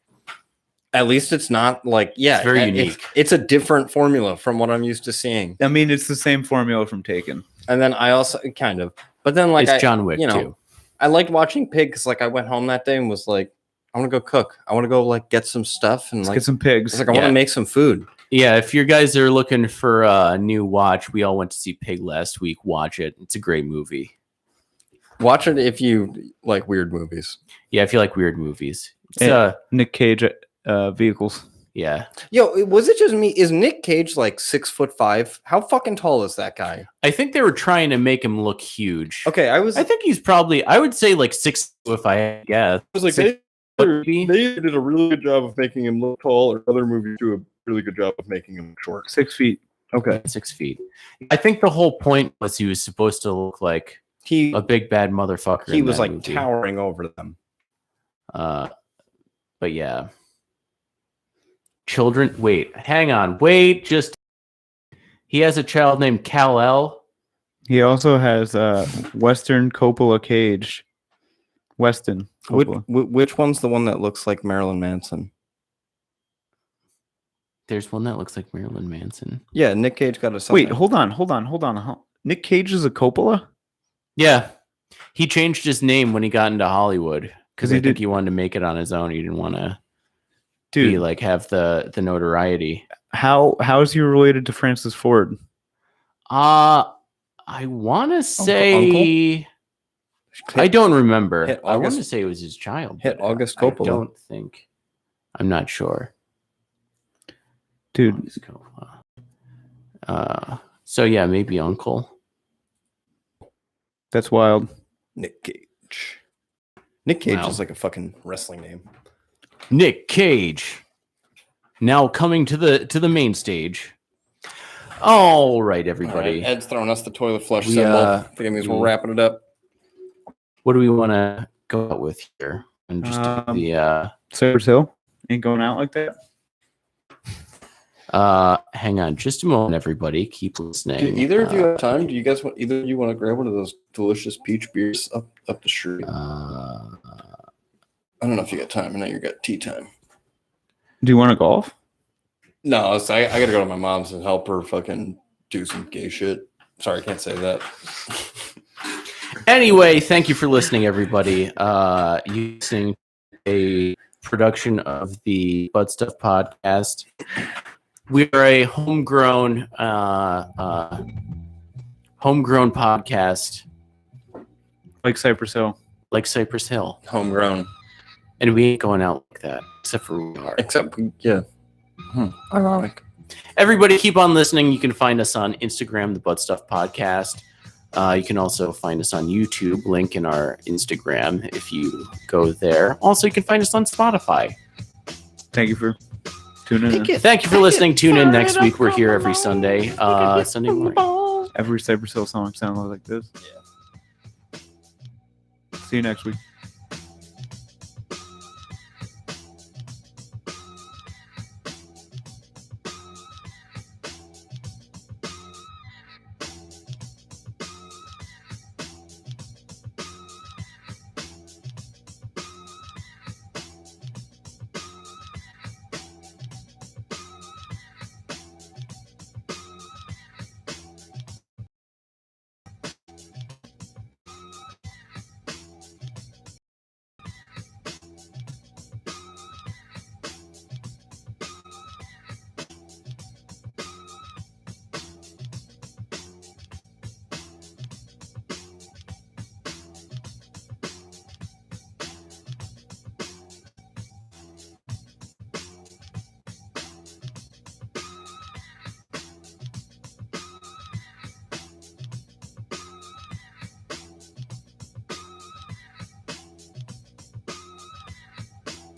at least it's not like, yeah, It's very unique. It's a different formula from what I'm used to seeing. I mean, it's the same formula from Taken. And then I also kind of, but then like It's John Wick too. I liked watching Pig because like I went home that day and was like, I want to go cook. I want to go like get some stuff and Let's like, get some pigs. it's like I want Yeah. to make some food. Yeah, if you guys are looking for a new watch, we all went to see Pig last week. Watch it; it's a great movie. Watch it if you like weird movies. Yeah, if you like weird movies, it's, Yeah. Nick Cage vehicles. yeah. Yo, was it just me? Is Nick Cage like 6'5"? How fucking tall is that guy? I think they were trying to make him look huge. Okay, I think he's probably. I would say like 6. If I had to guess. was like, Six foot maybe? they did a really good job of making him look tall, or other movies do a really good job of making him look short. 6 feet. Okay, 6 feet. I think the whole point was he was supposed to look like he a big bad motherfucker. he in was that like movie. towering over them. But yeah. Children. Wait. Hang on. Wait. Just. He has a child named Kal-El. He also has Western Coppola Cage. Weston Coppola. Which one's the one that looks like Marilyn Manson? There's one that looks like Marilyn Manson. Yeah, Nick Cage got a son. Wait, hold on. Nick Cage is a Coppola? Yeah. He changed his name when he got into Hollywood because He he wanted to make it on his own. He didn't want to Dude, be like have the notoriety. How is he related to Francis Ford? I want to say I don't remember. hit I want August- to say it was his child. hit but August I Coppola. don't think. I'm not sure. Dude, August Coppola. So yeah, maybe uncle. that's wild. Nick Cage. Nick Cage Wow. is like a fucking wrestling name. Nick Cage. Now coming to the main stage. All right, All everybody. right, Ed's throwing us the toilet flush We, symbol. uh, I think it means we- we're wrapping it up. What do we want to go out with here? And just do the Cypress Hill ain't going out like that. hang on just a moment, everybody. Keep listening. Do either of you have time? Do you guys want either of you want to grab one of those delicious peach beers up the street? I don't know if you got time. I know you got tea time. Do you want to golf? No, I gotta go to my mom's and help her fucking do some gay shit. Sorry, I can't say that. Anyway, thank you for listening, everybody. You listening to a production of the Bud Stuff Podcast. We are a homegrown podcast Like Cypress Hill. like Cypress Hill. Homegrown. And we ain't going out like that, except for we are. Except, yeah. Ironic. Everybody keep on listening. You can find us on Instagram, the Bud Stuff Podcast. You can also find us on YouTube, link in our Instagram if you go there. Also, you can find us on Spotify. Thank you for tuning in. Thank you for listening. Tune in next week. We're here every Sunday, Sunday morning. Every Cypress Hill song sounds like this. Yeah. See you next week.